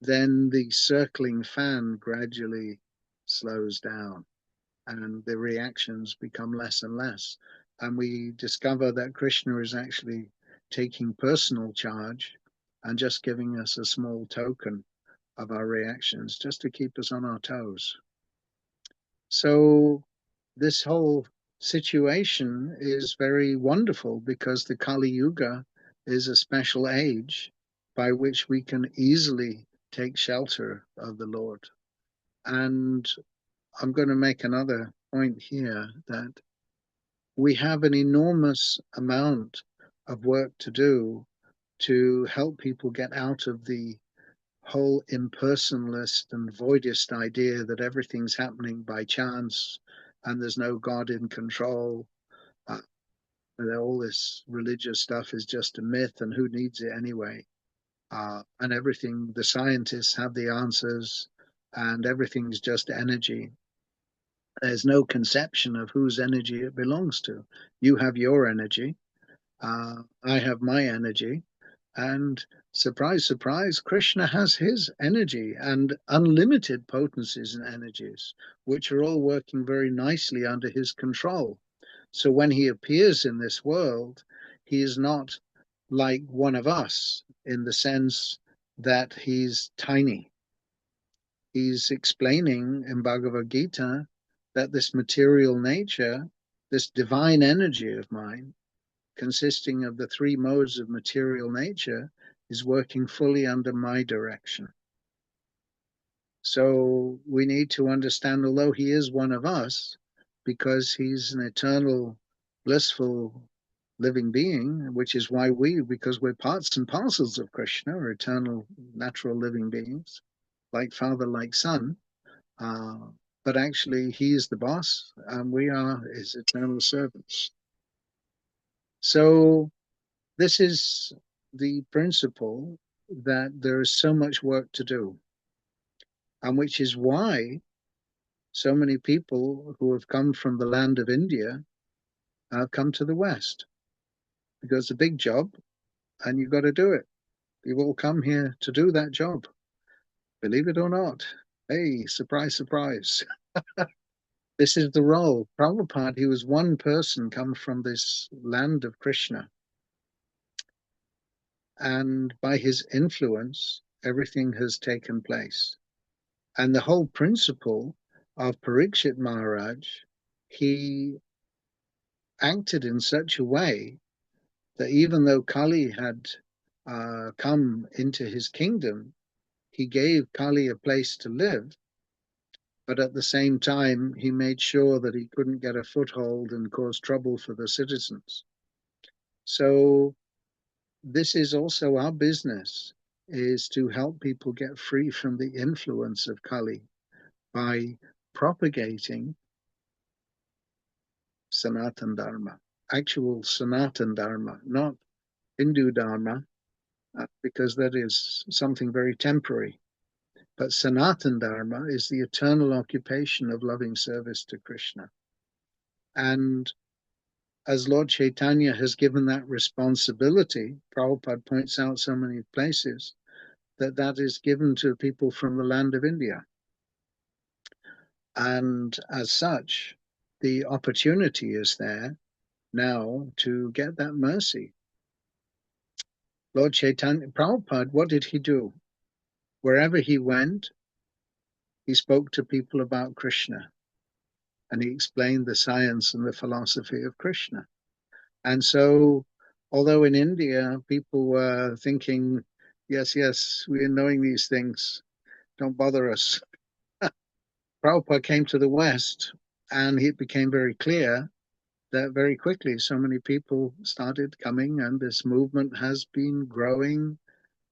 then the circling fan gradually slows down and the reactions become less and less. And we discover that Krishna is actually taking personal charge and just giving us a small token of our reactions just to keep us on our toes. So this whole situation is very wonderful because the Kali Yuga is a special age by which we can easily take shelter of the Lord. And I'm going to make another point here that we have an enormous amount of work to do to help people get out of the whole impersonalist and voidist idea that everything's happening by chance and there's no God in control. All this religious stuff is just a myth and who needs it anyway? And everything, the scientists have the answers and everything's just energy. There's no conception of whose energy it belongs to. You have your energy. I have my energy. And surprise, surprise, Krishna has his energy and unlimited potencies and energies, which are all working very nicely under his control. So when he appears in this world, he is not like one of us in the sense that he's tiny. He's explaining in Bhagavad-Gita that this material nature, this divine energy of mine, consisting of the three modes of material nature, is working fully under my direction. So we need to understand, although he is one of us, because he's an eternal, blissful, living being, which is why because we're parts and parcels of Krishna, are eternal, natural living beings, like father, like son. But actually, he is the boss, and we are his eternal servants. So this is the principle that there is so much work to do, and which is why so many people who have come from the land of India come to the West, because it's a big job, and you've got to do it. You've all come here to do that job, believe it or not. Hey, surprise, surprise. This is the role. Prabhupada, he was one person come from this land of Krishna. And by his influence, everything has taken place. And the whole principle of Parikshit Maharaj, he acted in such a way that even though Kali had come into his kingdom, he gave Kali a place to live. But at the same time, he made sure that he couldn't get a foothold and cause trouble for the citizens. So this is also our business, is to help people get free from the influence of Kali by propagating Sanatan Dharma, actual Sanatan Dharma, not Hindu Dharma, because that is something very temporary. But Sanatan Dharma is the eternal occupation of loving service to Krishna. And as Lord Chaitanya has given that responsibility, Prabhupada points out so many places, that is given to people from the land of India. And as such, the opportunity is there now to get that mercy. Lord Chaitanya Prabhupada, what did he do? Wherever he went, he spoke to people about Krishna, and he explained the science and the philosophy of Krishna. And so, although in India people were thinking, yes, we are knowing these things, don't bother us. Prabhupada came to the West, and it became very clear that very quickly so many people started coming, and this movement has been growing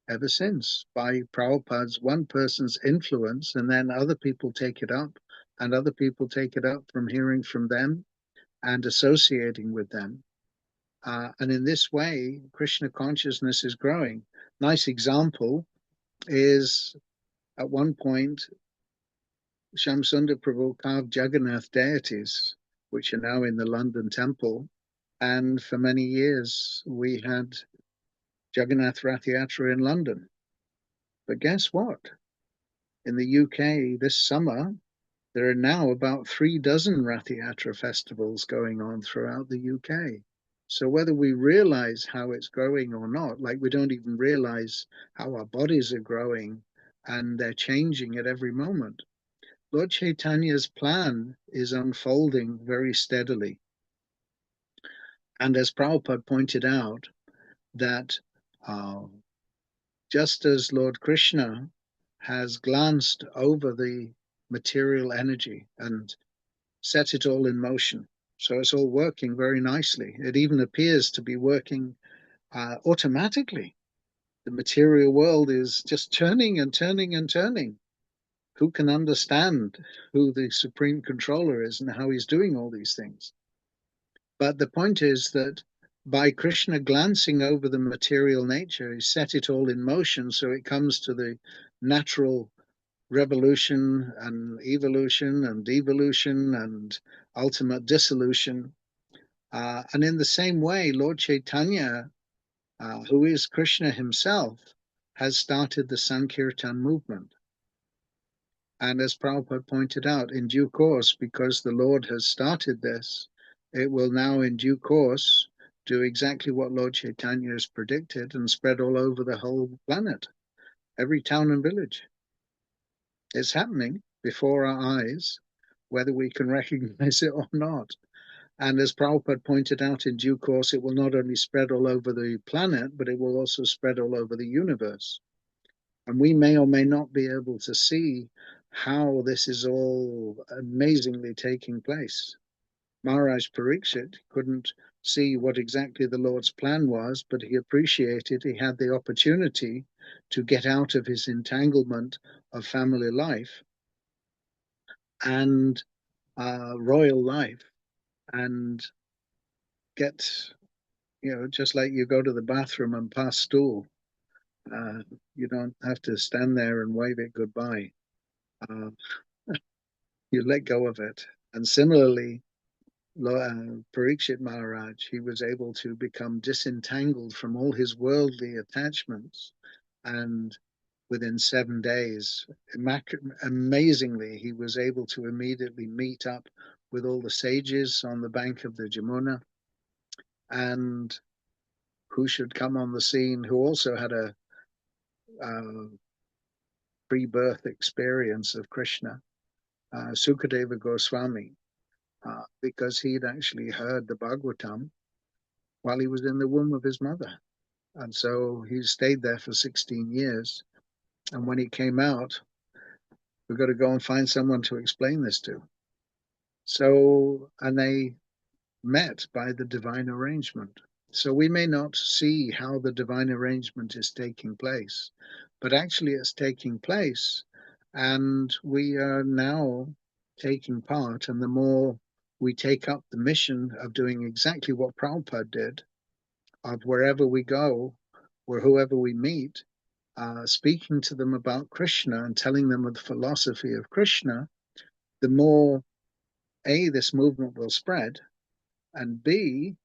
ever since by Prabhupada's one person's influence, and then other people take it up, and other people take it up from hearing from them and associating with them. And in this way, Krishna consciousness is growing. Nice example is at one point, Shamsundar Prabhu carved Jagannath deities, which are now in the London temple. And for many years, we had Jagannath Rath Yatra in London. But guess what? In the UK this summer, there are now about 36 Rath Yatra festivals going on throughout the UK. So whether we realize how it's growing or not, like we don't even realize how our bodies are growing and they're changing at every moment. Lord Chaitanya's plan is unfolding very steadily. And as Prabhupada pointed out, that just as Lord Krishna has glanced over the material energy and set it all in motion, so it's all working very nicely. It even appears to be working automatically. The material world is just turning and turning and turning. Who can understand who the Supreme Controller is and how he's doing all these things? But the point is that by Krishna glancing over the material nature, he set it all in motion, so it comes to the natural revolution and evolution and devolution and ultimate dissolution. And in the same way, Lord Chaitanya, who is Krishna himself, has started the Sankirtan movement. And as Prabhupada pointed out, in due course, because the Lord has started this, it will now in due course do exactly what Lord Chaitanya has predicted and spread all over the whole planet, every town and village. It's happening before our eyes, whether we can recognize it or not. And as Prabhupada pointed out, in due course, it will not only spread all over the planet, but it will also spread all over the universe. And we may or may not be able to see how this is all amazingly taking place. Maharaj Parikshit couldn't see what exactly the Lord's plan was, but he appreciated he had the opportunity to get out of his entanglement of family life and royal life and get, just like you go to the bathroom and pass stool, you don't have to stand there and wave it goodbye. You let go of it. And similarly, Parikshit Maharaj, he was able to become disentangled from all his worldly attachments. And within 7 days, amazingly, he was able to immediately meet up with all the sages on the bank of the Jamuna. And who should come on the scene, who also had a pre-birth experience of Krishna, Sukadeva Goswami, because he'd actually heard the Bhagavatam while he was in the womb of his mother. And so he stayed there for 16 years. And when he came out, we've got to go and find someone to explain this to. So, and they met by the divine arrangement. So we may not see how the divine arrangement is taking place, but actually it's taking place. And we are now taking part. And the more we take up the mission of doing exactly what Prabhupada did, of wherever we go, or whoever we meet, speaking to them about Krishna and telling them of the philosophy of Krishna, the more, A, this movement will spread, and B,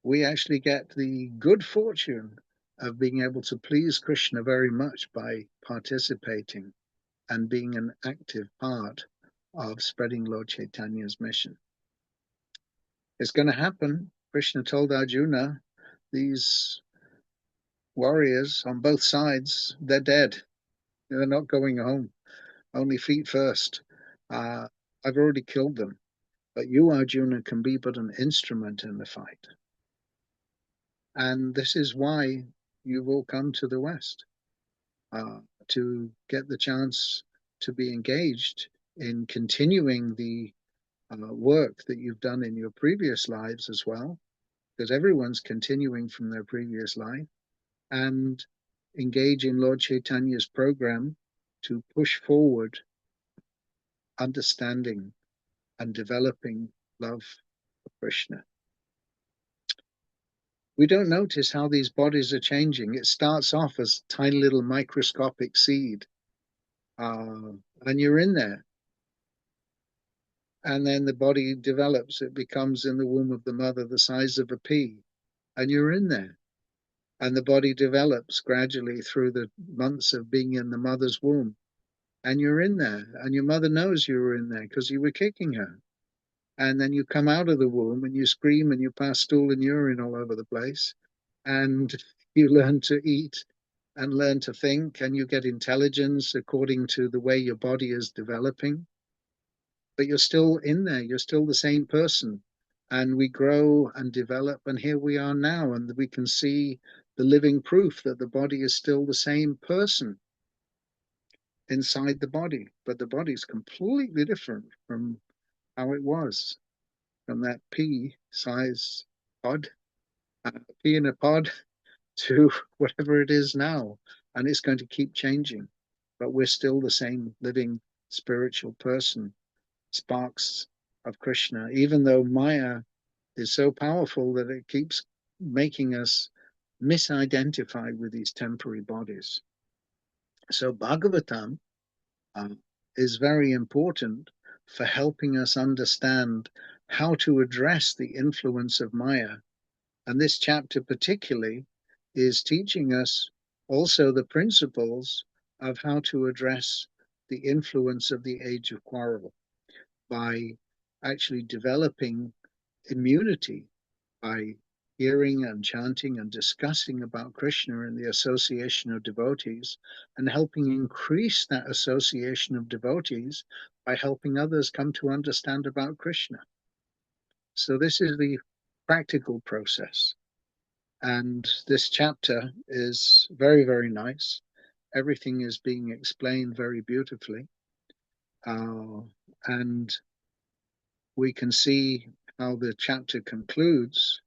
we actually get the good fortune of being able to please Krishna very much by participating and being an active part of spreading Lord Chaitanya's mission. It's going to happen. Krishna told Arjuna, these warriors on both sides, they're dead. They're not going home. Only feet first. I've already killed them. But you, Arjuna, can be but an instrument in the fight. And this is why you've all come to the West, to get the chance to be engaged in continuing the work that you've done in your previous lives as well, because everyone's continuing from their previous life, and engage in Lord Chaitanya's program to push forward understanding and developing love for Krishna. We don't notice how these bodies are changing. It starts off as a tiny little microscopic seed, and you're in there. And then the body develops. It becomes in the womb of the mother the size of a pea, and you're in there. And the body develops gradually through the months of being in the mother's womb, and you're in there. And your mother knows you were in there because you were kicking her. And then you come out of the womb and you scream and you pass stool and urine all over the place. And you learn to eat and learn to think, and you get intelligence according to the way your body is developing. But you're still in there. You're still the same person. And we grow and develop, and here we are now, and we can see the living proof that the body is still the same person inside the body. But the body is completely different from how it was, from that pea size pod, pea in a pod, to whatever it is now. And it's going to keep changing. But we're still the same living spiritual person, sparks of Krishna, even though Maya is so powerful that it keeps making us misidentify with these temporary bodies. So Bhagavatam is very important for helping us understand how to address the influence of Maya. And this chapter particularly is teaching us also the principles of how to address the influence of the age of quarrel by actually developing immunity by hearing and chanting and discussing about Krishna in the association of devotees, and helping increase that association of devotees by helping others come to understand about Krishna. So this is the practical process. And this chapter is very, very nice. Everything is being explained very beautifully. And we can see how the chapter concludes,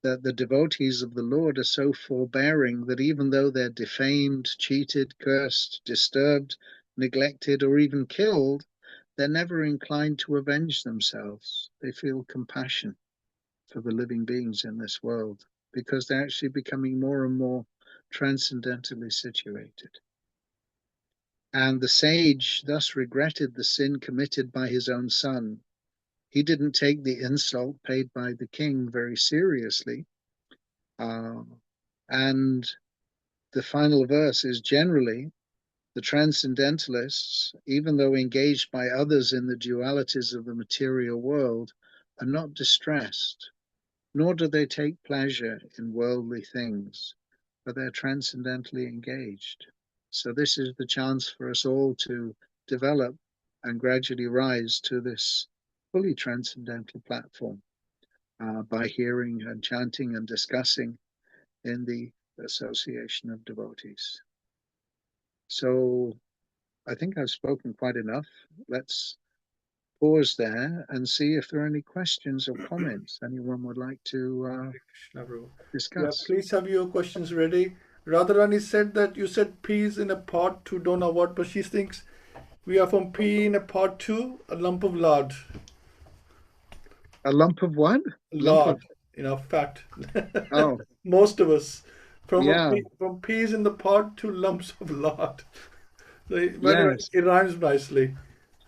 that the devotees of the Lord are so forbearing that even though they're defamed, cheated, cursed, disturbed, neglected, or even killed, they're never inclined to avenge themselves. They feel compassion for the living beings in this world because they're actually becoming more and more transcendentally situated. And the sage thus regretted the sin committed by his own son. He didn't take the insult paid by the king very seriously. And the final verse is, generally, the transcendentalists, even though engaged by others in the dualities of the material world, are not distressed, nor do they take pleasure in worldly things, but they're transcendentally engaged. So this is the chance for us all to develop and gradually rise to this fully transcendental platform by hearing and chanting and discussing in the association of devotees. So I think I've spoken quite enough. Let's pause there and see if there are any questions or comments anyone would like to discuss. Yeah, please have your questions ready. Radharani said that you said peas in a pot too, don't know what, but she thinks we are from pea in a pot too, a lump of lard. A lump of what? Lard, fat. Oh. Most of us. Yeah. From peas in the pot to lumps of lard. So Yes. it rhymes nicely.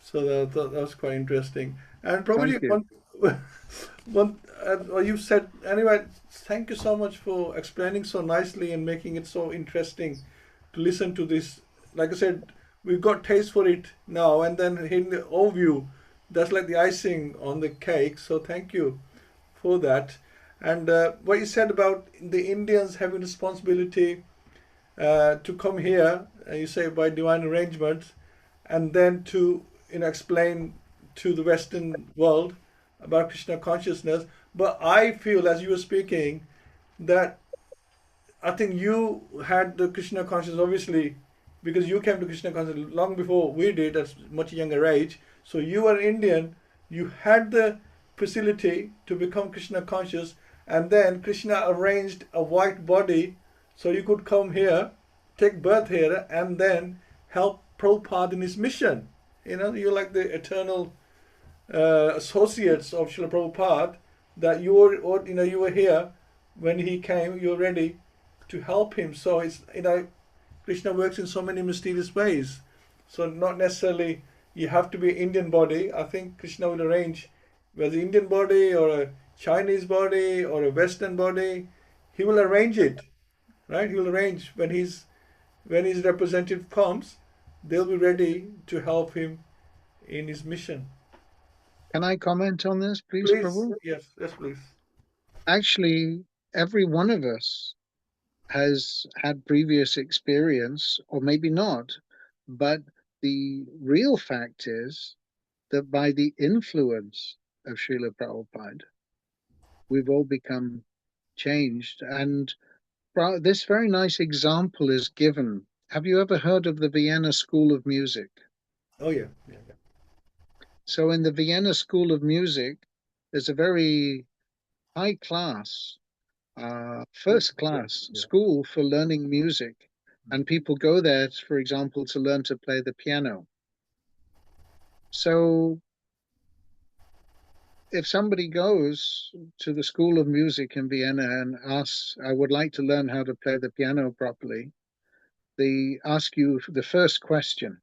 So that was quite interesting. And probably you said, anyway, thank you so much for explaining so nicely and making it so interesting to listen to this. Like I said, we've got taste for it now, and then in the overview, that's like the icing on the cake. So thank you for that. And what you said about the Indians having responsibility to come here, you say by divine arrangement, and then to explain to the Western world about Krishna consciousness. But I feel, as you were speaking, that I think you had the Krishna consciousness, obviously, because you came to Krishna consciousness long before we did at much younger age. So you were Indian, you had the facility to become Krishna conscious, and then Krishna arranged a white body so you could come here, take birth here, and then help Prabhupada in his mission. You're like the eternal associates of Srila Prabhupada, that you were here when he came, you were ready to help him. So it's Krishna works in so many mysterious ways. So not necessarily you have to be Indian body. I think Krishna will arrange whether Indian body or a Chinese body or a Western body. He will arrange it, right? He will arrange when his representative comes, they'll be ready to help him in his mission. Can I comment on this, please, Please, Prabhu? yes, please. Actually, every one of us has had previous experience, or maybe not, but the real fact is that by the influence of Srila Prabhupada, we've all become changed. And this very nice example is given. Have you ever heard of the Vienna School of Music? Oh yeah. So in the Vienna School of Music, there's a very high class, first class school for learning music. And people go there, for example, to learn to play the piano. So if somebody goes to the School of Music in Vienna and asks, I would like to learn how to play the piano properly, they ask you the first question.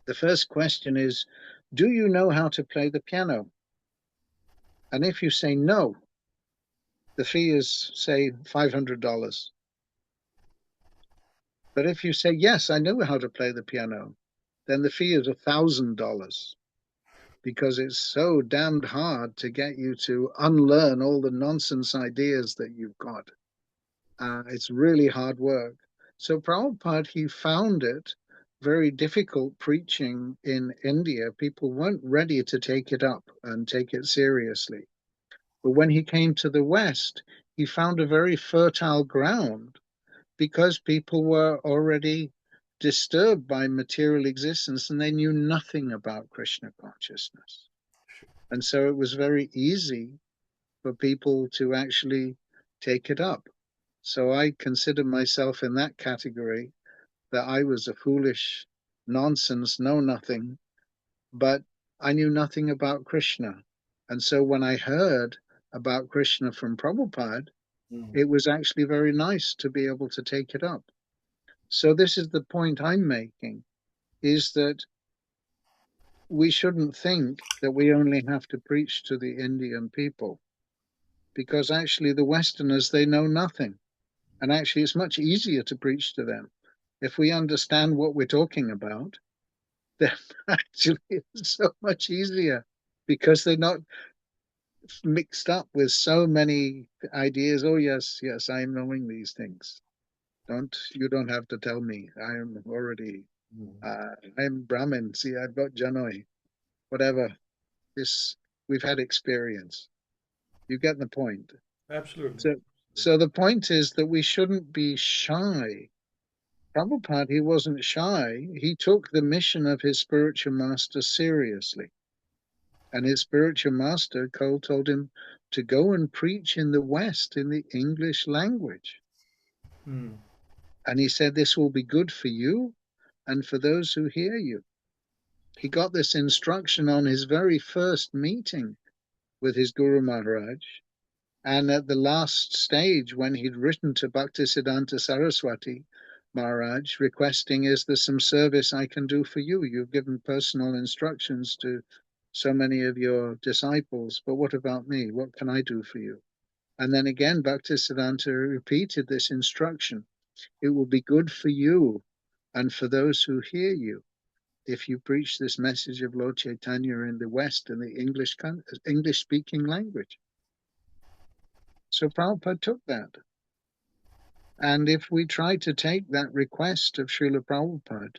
The first question is, do you know how to play the piano? And if you say no, the fee is, say, $500. But if you say, yes, I know how to play the piano, then the fee is $1,000, because it's so damned hard to get you to unlearn all the nonsense ideas that you've got. It's really hard work. So Prabhupada, he found it very difficult preaching in India. People weren't ready to take it up and take it seriously. But when he came to the West, he found a very fertile ground, because people were already disturbed by material existence and they knew nothing about Krishna consciousness. And so it was very easy for people to actually take it up. So I consider myself in that category, that I was a foolish nonsense, know nothing, but I knew nothing about Krishna. And so when I heard about Krishna from Prabhupada, it was actually very nice to be able to take it up. So this is the point I'm making, is that we shouldn't think that we only have to preach to the Indian people, because actually the Westerners, they know nothing. And actually it's much easier to preach to them. If we understand what we're talking about, then actually it's so much easier, because they're not mixed up with so many ideas. Oh, yes, I'm knowing these things. You don't have to tell me. I'm already, I'm Brahmin. See, I've got Janoi, whatever. We've had experience. You get the point. Absolutely. So the point is that we shouldn't be shy. Prabhupada, he wasn't shy. He took the mission of his spiritual master seriously. And his spiritual master, Cole, told him to go and preach in the West in the English language. And he said, this will be good for you and for those who hear you. He got this instruction on his very first meeting with his Guru Maharaj. And at the last stage, when he'd written to Bhaktisiddhanta Saraswati Maharaj requesting, is there some service I can do for you? You've given personal instructions to so many of your disciples, but what about me? What can I do for you? And then again, Bhaktisiddhanta repeated this instruction. It will be good for you and for those who hear you, if you preach this message of Lord Chaitanya in the West, in the English-speaking language. So Prabhupada took that. And if we try to take that request of Srila Prabhupada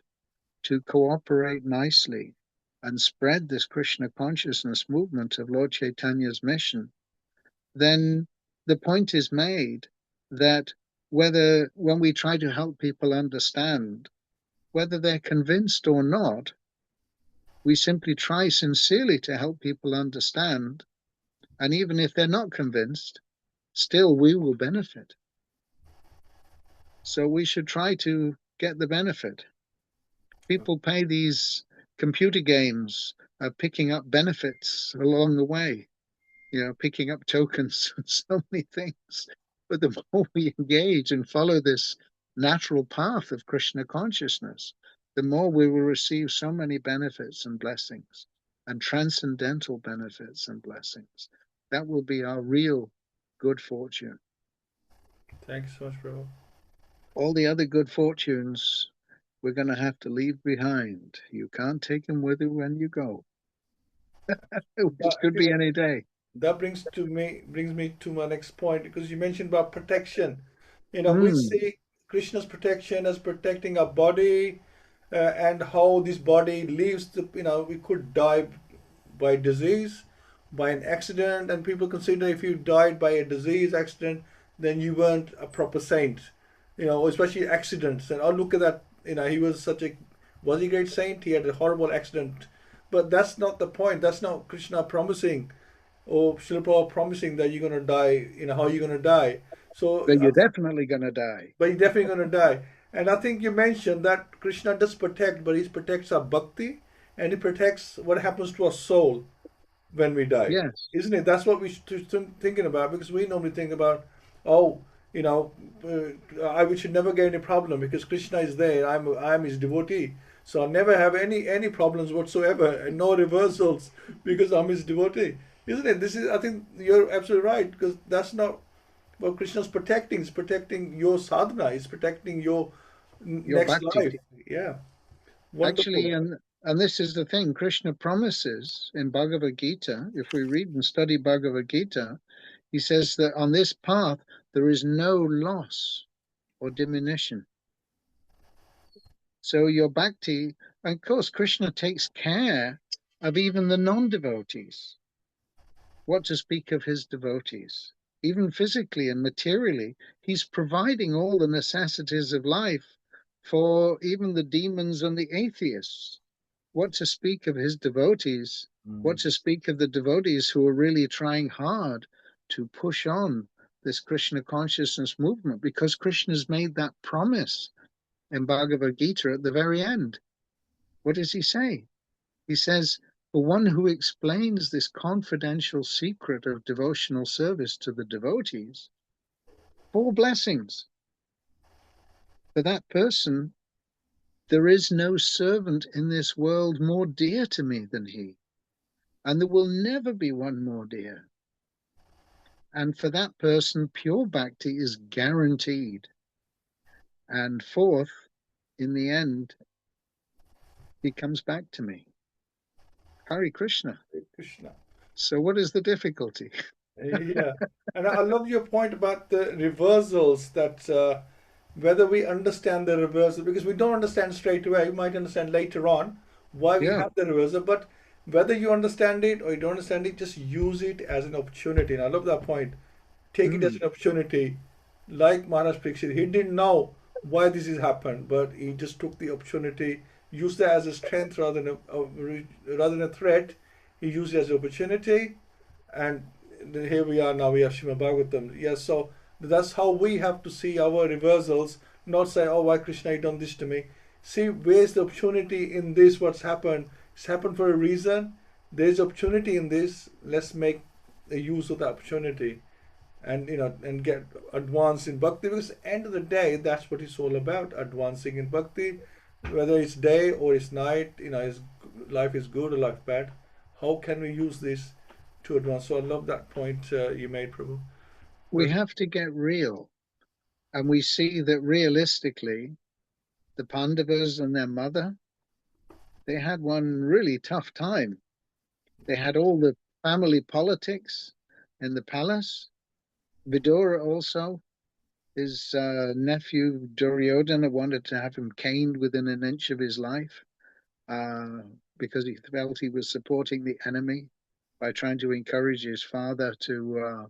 to cooperate nicely and spread this Krishna consciousness movement of Lord Chaitanya's mission, then the point is made that whether when we try to help people understand, whether they're convinced or not, we simply try sincerely to help people understand. And even if they're not convinced, still we will benefit. So we should try to get the benefit. People play these computer games of picking up benefits along the way, picking up tokens and so many things. But the more we engage and follow this natural path of Krishna consciousness, the more we will receive so many benefits and blessings, and transcendental benefits and blessings. That will be our real good fortune. Thanks so much, Prabhu. All the other good fortunes we're going to have to leave behind. You can't take them with you when you go. Which could be any day. That brings me to my next point, because you mentioned about protection. We see Krishna's protection as protecting our body, and how this body lives. We could die by disease, by an accident, and people consider if you died by a disease accident, then you weren't a proper saint. Especially accidents. And look at that. He was was he a great saint? He had a horrible accident. But that's not the point. That's not Krishna promising, or Srila Prabhupada promising that you're going to die, how you're going to die. So, but you're definitely going to die. But you're definitely going to die. And I think you mentioned that Krishna does protect, but he protects our bhakti, and he protects what happens to our soul when we die. Yes. Isn't it? That's what we should thinking about, because we normally think about, I should never get any problem because Krishna is there. I'm his devotee. So I'll never have any problems whatsoever, and no reversals because I'm his devotee. Isn't it? I think you're absolutely right, because that's not what Krishna's protecting. He's protecting your sadhana. He's protecting your next bhakti. life. Yeah. Wonderful. Actually, and this is the thing, Krishna promises in Bhagavad-Gita, if we read and study Bhagavad-Gita, he says that on this path there is no loss or diminution. So your bhakti, and of course Krishna takes care of even the non-devotees. What to speak of his devotees? Even physically and materially, he's providing all the necessities of life for even the demons and the atheists. What to speak of his devotees? What to speak of the devotees who are really trying hard to push on this Krishna consciousness movement, because Krishna's made that promise in Bhagavad-Gita at the very end. What does he say? He says, for one who explains this confidential secret of devotional service to the devotees, 4 blessings. For that person, there is no servant in this world more dear to me than he, and there will never be one more dear. And for that person, pure bhakti is guaranteed. And 4th, in the end, he comes back to me. Hare Krishna. Hare Krishna. So what is the difficulty? Yeah. And I love your point about the reversals, that whether we understand the reversal, because we don't understand straight away, we might understand later on why we have the reversal, but whether you understand it or you don't understand it, just use it as an opportunity. And I love that point. Take it as an opportunity. Like Maharaj Parikshit, he didn't know why this has happened, but he just took the opportunity, used that as a strength rather than a threat. He used it as an opportunity, and here we are now. We have Śrīmad-Bhāgavatam. Yes, so that's how we have to see our reversals. Not say, "Oh, why Krishna, you done this to me?" See, where's the opportunity in this? What's happened? It's happened for a reason. There's opportunity in this. Let's make a use of the opportunity, and and get advanced in bhakti. Because at the end of the day, that's what it's all about: advancing in bhakti. Whether it's day or it's night, life is good or life bad. How can we use this to advance? So I love that point you made, Prabhu. We have to get real, and we see that realistically, the Pandavas and their mother, they had one really tough time. They had all the family politics in the palace. Vidura also, his nephew Duryodhana wanted to have him caned within an inch of his life because he felt he was supporting the enemy by trying to encourage his father to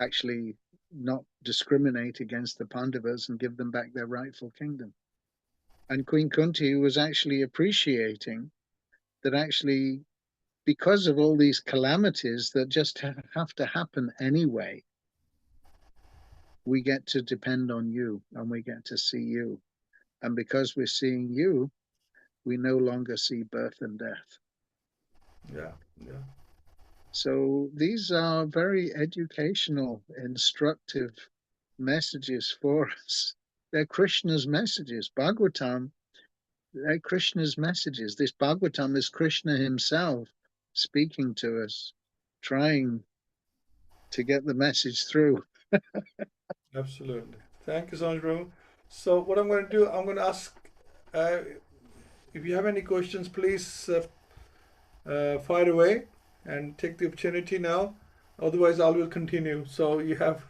actually not discriminate against the Pandavas and give them back their rightful kingdom. And Queen Kunti was actually appreciating that actually, because of all these calamities that just have to happen anyway, we get to depend on you and we get to see you. And because we're seeing you, we no longer see birth and death. Yeah, yeah. So these are very educational, instructive messages for us. They're Krishna's messages. Bhagavatam, they're Krishna's messages. This Bhagavatam is Krishna himself speaking to us, trying to get the message through. Absolutely. Thank you so much, Prabhu. So what I'm going to do, I'm going to ask, if you have any questions, please fire away and take the opportunity now. Otherwise, I will continue. So you have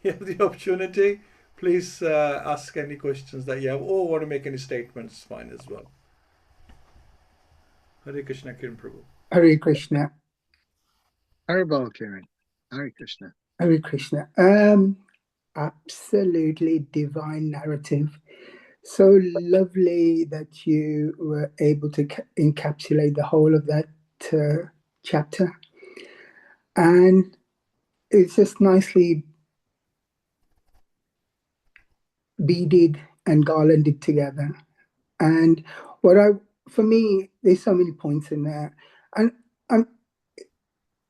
you have the opportunity. Please ask any questions that you have, or want to make any statements. Fine as well. Hare Krishna, Kiran Prabhu. Hare Krishna. Haribol Kiran. Hare Krishna. Hare Krishna. Absolutely divine narrative. So lovely that you were able to encapsulate the whole of that chapter. And it's just nicely beaded and garlanded together. And for me, there's so many points in there. And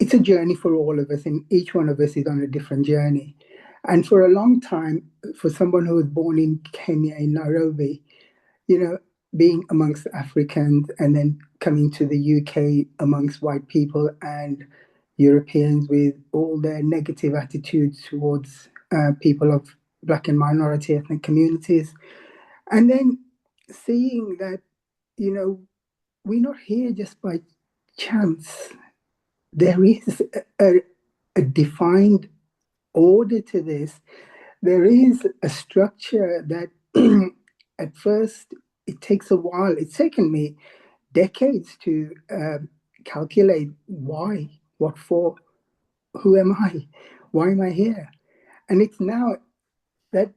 it's a journey for all of us, and each one of us is on a different journey. And for a long time, for someone who was born in Kenya, in Nairobi, being amongst Africans and then coming to the UK amongst white people and Europeans with all their negative attitudes towards people of Black and minority ethnic communities. And then seeing that, we're not here just by chance. There is a defined order to this. There is a structure that at first it takes a while. It's taken me decades to calculate why, what for, who am I, why am I here? And it's now that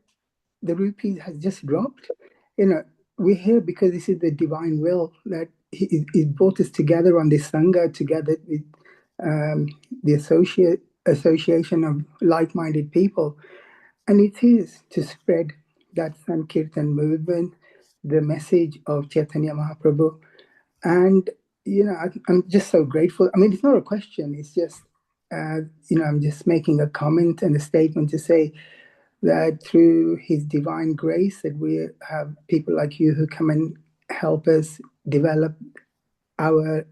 the rupees has just dropped. We're here because this is the divine will that he brought us together on this Sangha, together with the association of like-minded people. And it is to spread that Sankirtan movement, the message of Chaitanya Mahaprabhu. And, I'm just so grateful. I mean, it's not a question. It's just, I'm just making a comment and a statement to say that through his divine grace that we have people like you who come and help us develop our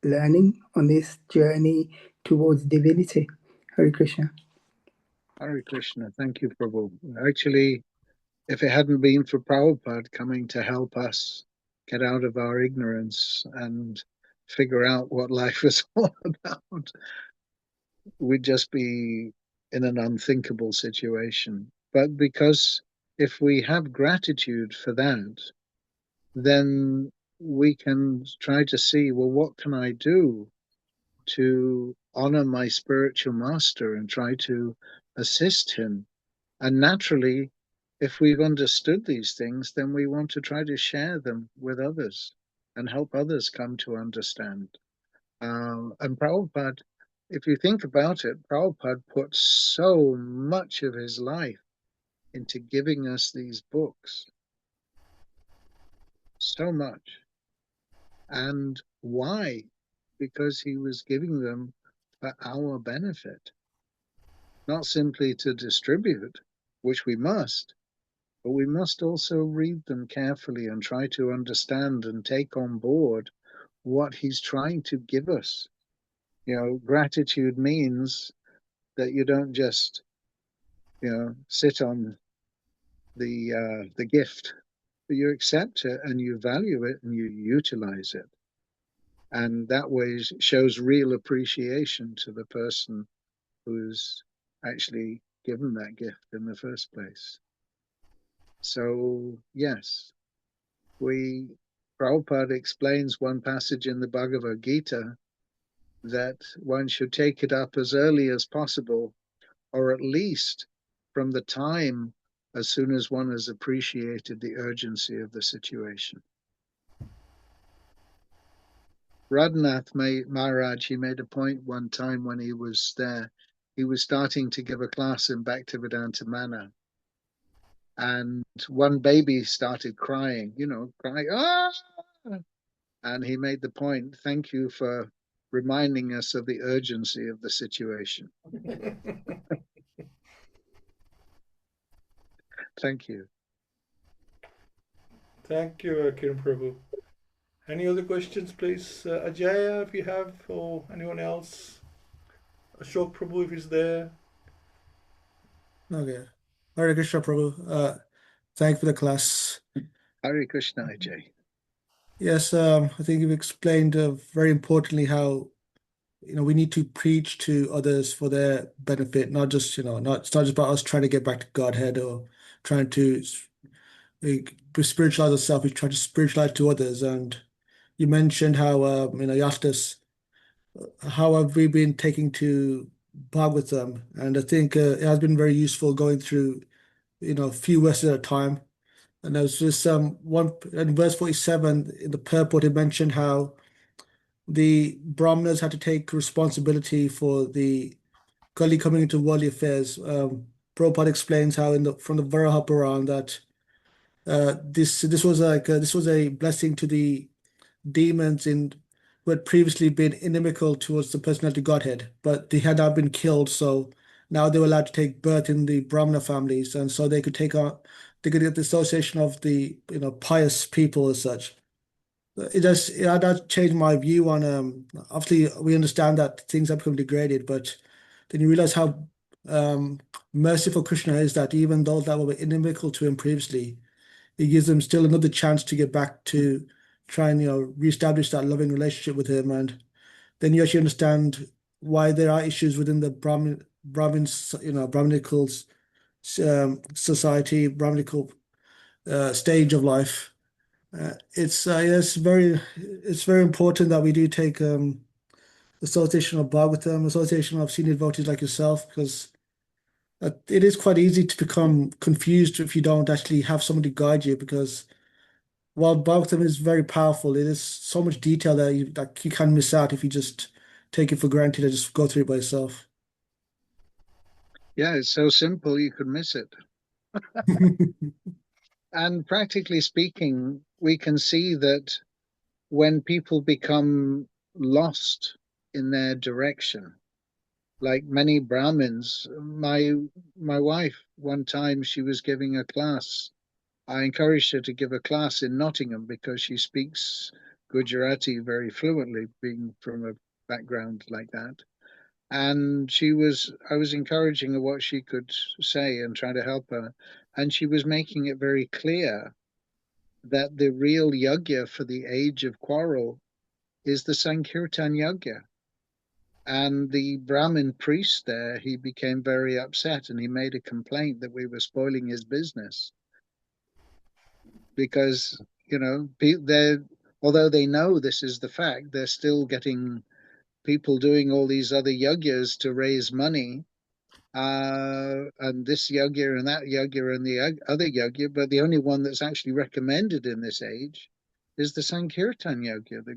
learning on this journey towards divinity. Hare Krishna. Hare Krishna. Thank you, Prabhu. Actually, if it hadn't been for Prabhupada coming to help us get out of our ignorance and figure out what life is all about, we'd just be in an unthinkable situation. But because if we have gratitude for that, then we can try to see, well, what can I do to honor my spiritual master and try to assist him? And naturally, if we've understood these things, then we want to try to share them with others and help others come to understand. And Prabhupada, if you think about it, Prabhupada put so much of his life into giving us these books. So much. And why? Because he was giving them for our benefit. Not simply to distribute, which we must, but we must also read them carefully and try to understand and take on board what he's trying to give us. Gratitude means that you don't just, sit on the gift, you accept it and you value it and you utilize it. And that way shows real appreciation to the person who's actually given that gift in the first place. So, yes, Prabhupada explains one passage in the Bhagavad-Gita that one should take it up as early as possible, or at least from the time as soon as one has appreciated the urgency of the situation. Radhanath Maharaj, he made a point one time when he was there. He was starting to give a class in Bhaktivedanta manner. And one baby started crying, crying, ah! And he made the point, thank you for reminding us of the urgency of the situation. Thank you. Thank you, Kiran Prabhu. Any other questions, please? Ajaya, if you have, or anyone else? Ashok Prabhu, if he's there. Okay. Hare Krishna Prabhu. Thank you for the class. Hare Krishna, Ajay. Yes, I think you've explained very importantly how we need to preach to others for their benefit, not just it's not just about us trying to get back to Godhead or trying to spiritualize ourselves. We try to spiritualize to others, and you mentioned how you asked us how have we been taking to Bhagavatam, and I think it has been very useful going through a few verses at a time. And there was this one in verse 47 in the purport. It mentioned how the Brahmanas had to take responsibility for the gully coming into worldly affairs. Prabhupada explains how from the Varaha Puran that this was a blessing to the demons who had previously been inimical towards the personality Godhead, but they had now been killed. So now they were allowed to take birth in the Brahmana families, and so they could get the association of the pious people as such. It does change my view on obviously we understand that things have become degraded, but then you realize how merciful Krishna is, that even those that were inimical to him previously, he gives them still another chance to get back to try and reestablish that loving relationship with him. And then you actually understand why there are issues within the Brahminical society, Brahminical stage of life. It's very important that we do take association of Bhagavatam, association of senior devotees like yourself, because it is quite easy to become confused if you don't actually have somebody guide you. Because while Bhagavatam is very powerful, it is so much detail that you can miss out if you just take it for granted and just go through it by yourself. Yeah, it's so simple you could miss it. And practically speaking, we can see that when people become lost in their direction, like many Brahmins, my wife, one time she was giving a class. I encouraged her to give a class in Nottingham because she speaks Gujarati very fluently, being from a background like that. And I was encouraging her what she could say and trying to help her. And she was making it very clear that the real yajna for the age of quarrel is the Sankirtan yajna. And the Brahmin priest there, he became very upset and he made a complaint that we were spoiling his business. Because, although they know this is the fact, they're still getting people doing all these other yajnas to raise money, and this yajna and that yajna and the other yajna, but the only one that's actually recommended in this age is the Sankirtan yajna, the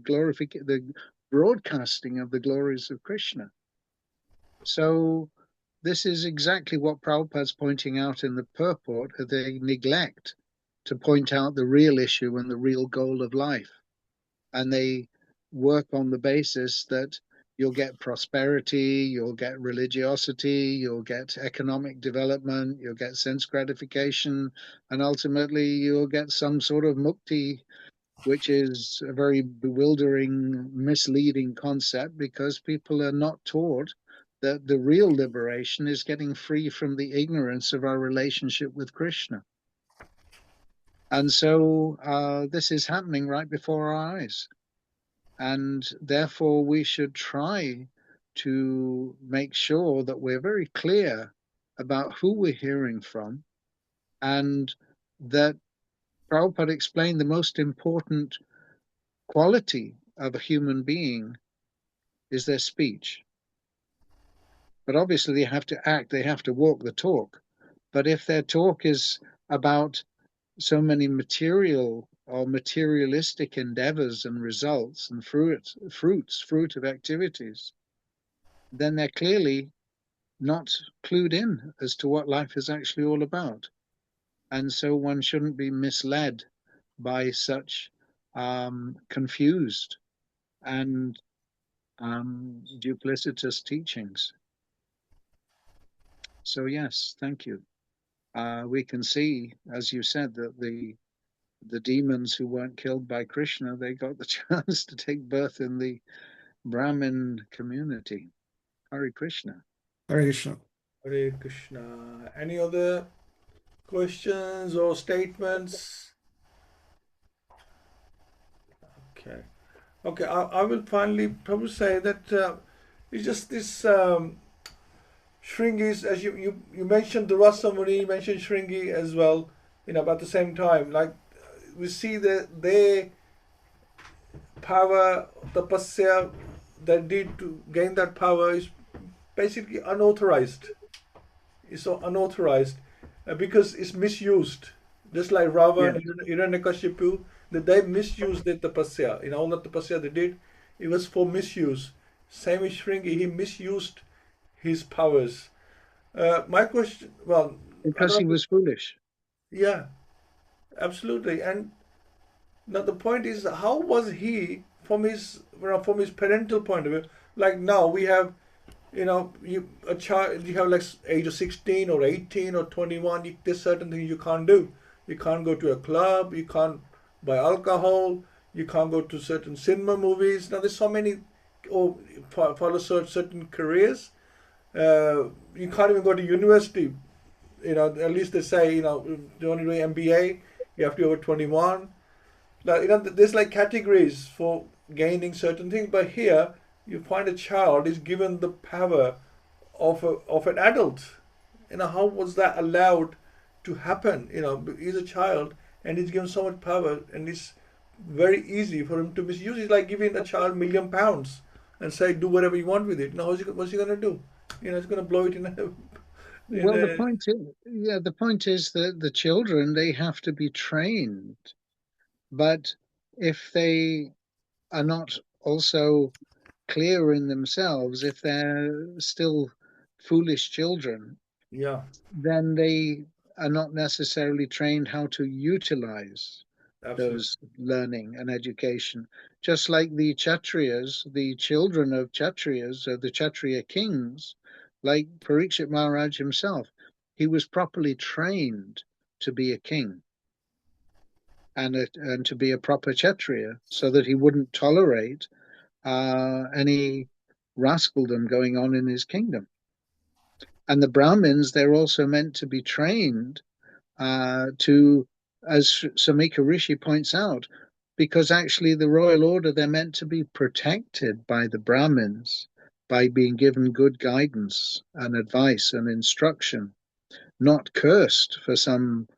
broadcasting of the glories of Krishna. So this is exactly what Prabhupada's pointing out in the purport, that they neglect to point out the real issue and the real goal of life. And they work on the basis that you'll get prosperity, you'll get religiosity, you'll get economic development, you'll get sense gratification, and ultimately you'll get some sort of mukti, which is a very bewildering, misleading concept because people are not taught that the real liberation is getting free from the ignorance of our relationship with Krishna. And so this is happening right before our eyes. And therefore we should try to make sure that we're very clear about who we're hearing from, and that Prabhupada explained the most important quality of a human being is their speech. But obviously they have to act, they have to walk the talk. But if their talk is about so many material or materialistic endeavors and results and fruit of activities, then they're clearly not clued in as to what life is actually all about. And so one shouldn't be misled by such confused and duplicitous teachings. So yes, thank you. We can see, as you said, that the demons who weren't killed by Krishna, they got the chance to take birth in the Brahmin community. Hare Krishna. Hare Krishna. Hare Krishna. Any other questions or statements? Okay. Okay, I will finally probably say that it's just this Shringi's, as you mentioned the Rasa Muni, you mentioned Shringi as well, about the same time. Like we see that they power, tapasya that did to gain that power is basically unauthorized. It's so unauthorized because it's misused. Just like Ravan and Hiranyakashipu, that they misused the tapasya. All the tapasya they did, it was for misuse. Same with Shringi, he misused his powers. My question, well, because he was foolish. Yeah, absolutely. And now the point is, how was he from his parental point of view? Like now we have, a child, you have like age of 16 or 18 or 21. There's certain things you can't do. You can't go to a club. You can't buy alcohol. You can't go to certain cinema movies. Now there's so many, or follow certain careers. You can't even go to university. At least they say, you only do MBA, you have to be over 21. Like, there's like categories for gaining certain things, but here you find a child is given the power of an adult. How was that allowed to happen? He's a child and he's given so much power, and it's very easy for him to misuse. It's like giving a child £1,000,000 and say, do whatever you want with it. Now, what's he going to do? He's going to blow it in a Well, the point is that the children, they have to be trained. But if they are not also clear in themselves, if they're still foolish children, then they are not necessarily trained how to utilize those learning and education. Just like the Kshatriyas, the children of Kshatriyas, or the Kshatriya kings, like Parikshit Maharaj himself, he was properly trained to be a king and to be a proper Kshatriya, so that he wouldn't tolerate any rascaldom going on in his kingdom. And the Brahmins, they're also meant to be trained to, as Samika Rishi points out, because actually the royal order, they're meant to be protected by the Brahmins by being given good guidance and advice and instruction, not cursed for some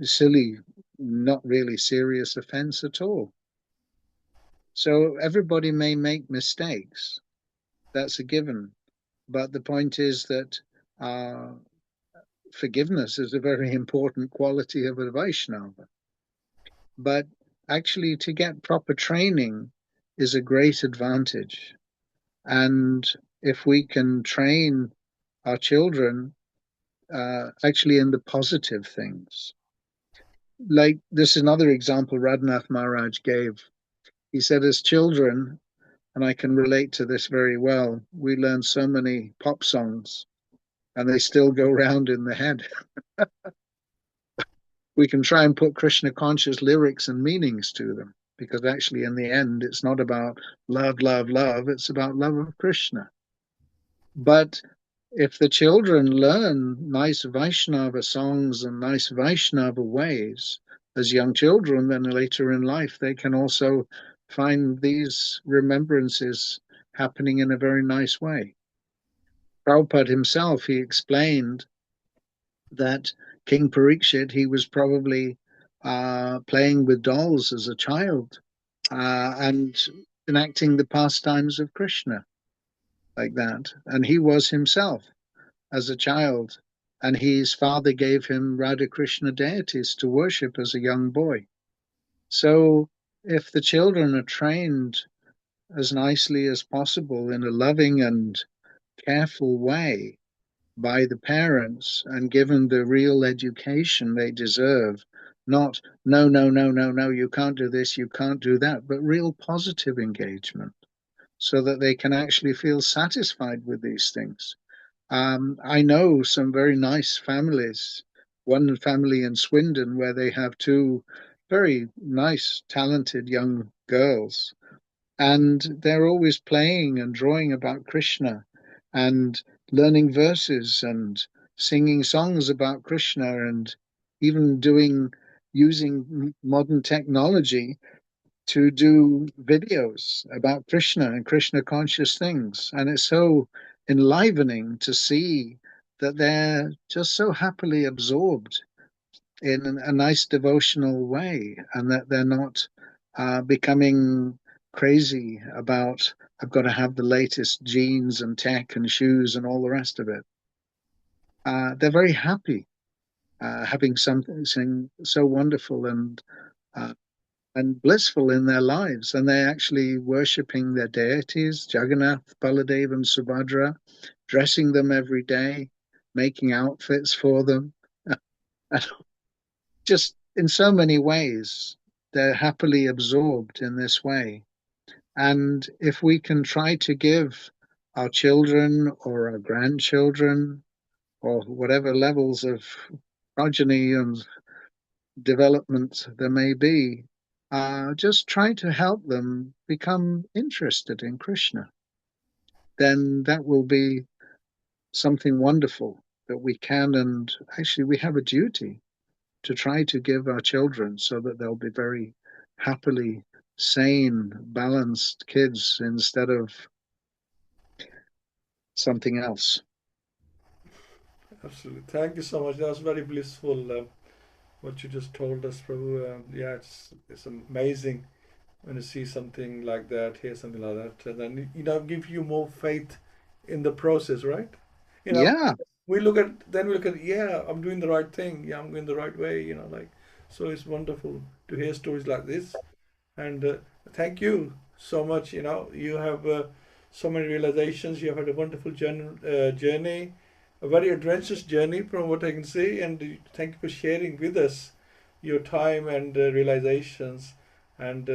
silly, not really serious offense at all. So everybody may make mistakes. That's a given. But the point is that forgiveness is a very important quality of a Vaishnava. But actually, to get proper training is a great advantage. And if we can train our children actually in the positive things, like this is another example Radhanath Maharaj gave. He said, as children, and I can relate to this very well, we learn so many pop songs and they still go round in the head. We can try and put Krishna conscious lyrics and meanings to them, because actually in the end it's not about love, love, love, it's about love of Krishna. But if the children learn nice Vaishnava songs and nice Vaishnava ways, as young children, then later in life, they can also find these remembrances happening in a very nice way. Prabhupada himself, he explained that King Parikshit, he was probably playing with dolls as a child and enacting the pastimes of Krishna like that. And he was himself as a child, and his father gave him Radha Krishna deities to worship as a young boy. So if the children are trained as nicely as possible in a loving and careful way by the parents and given the real education they deserve, not no, no, no, no, no, you can't do this, you can't do that, but real positive engagement so that they can actually feel satisfied with these things. I know some very nice families, one family in Swindon where they have two very nice, talented young girls, and they're always playing and drawing about Krishna and learning verses and singing songs about Krishna and even using modern technology to do videos about Krishna and Krishna conscious things. And it's so enlivening to see that they're just so happily absorbed in a nice devotional way, and that they're not becoming crazy about, I've got to have the latest jeans and tech and shoes and all the rest of it. They're very happy having something so wonderful and blissful in their lives, and they're actually worshipping their deities, Jagannath, Baladev, and Subhadra, dressing them every day, making outfits for them. Just in so many ways, they're happily absorbed in this way. And if we can try to give our children or our grandchildren or whatever levels of progeny and development there may be, just try to help them become interested in Krishna, then that will be something wonderful that we can, and actually we have a duty to try to give our children so that they'll be very happily sane, balanced kids instead of something else. Absolutely. Thank you so much. That was very blissful, what you just told us, Prabhu. Yeah, it's amazing when you see something like that, hear something like that, and then give you more faith in the process, right? Yeah, We look at, yeah, I'm doing the right thing, yeah, I'm going the right way, so it's wonderful to hear stories like this. And thank you so much. You have so many realizations. You have had a wonderful journey, a very adventurous journey from what I can see. And thank you for sharing with us your time and realizations. And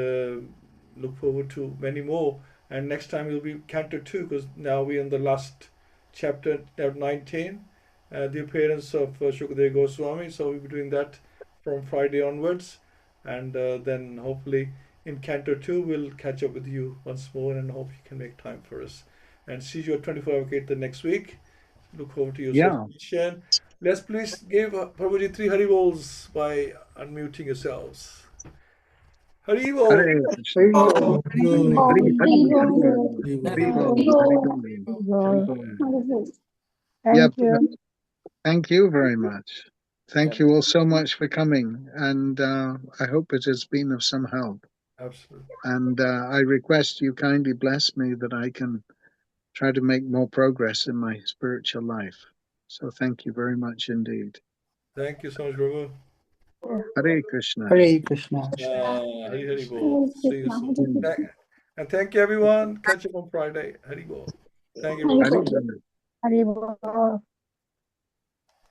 look forward to many more. And next time will be Canto 2, because now we're in the last chapter, 19, the appearance of Shukadeva Goswami. So we'll be doing that from Friday onwards. And then hopefully in Canto 2 we'll catch up with you once more, and hope you can make time for us. And see you at 24 Gate the next week. Look forward to your yeah. association. Let's please give Prabhuji 3 Hari Bols by unmuting yourselves. Hari Bol. Hare Krishna. Very Hare good. Hare Bol. Yeah, Thank you. thank you very much. Thank you all so much for coming, and I hope it has been of some help. Absolutely. And I request you kindly bless me that I can try to make more progress in my spiritual life. So thank you very much indeed. Thank you so much, Prabhu. Hare Krishna. Hare Krishna. Hari Hari Bol. See you soon. And thank you, everyone. Catch up on Friday. Hari Bol. Thank you, Hare everyone. Krishna. Haribol.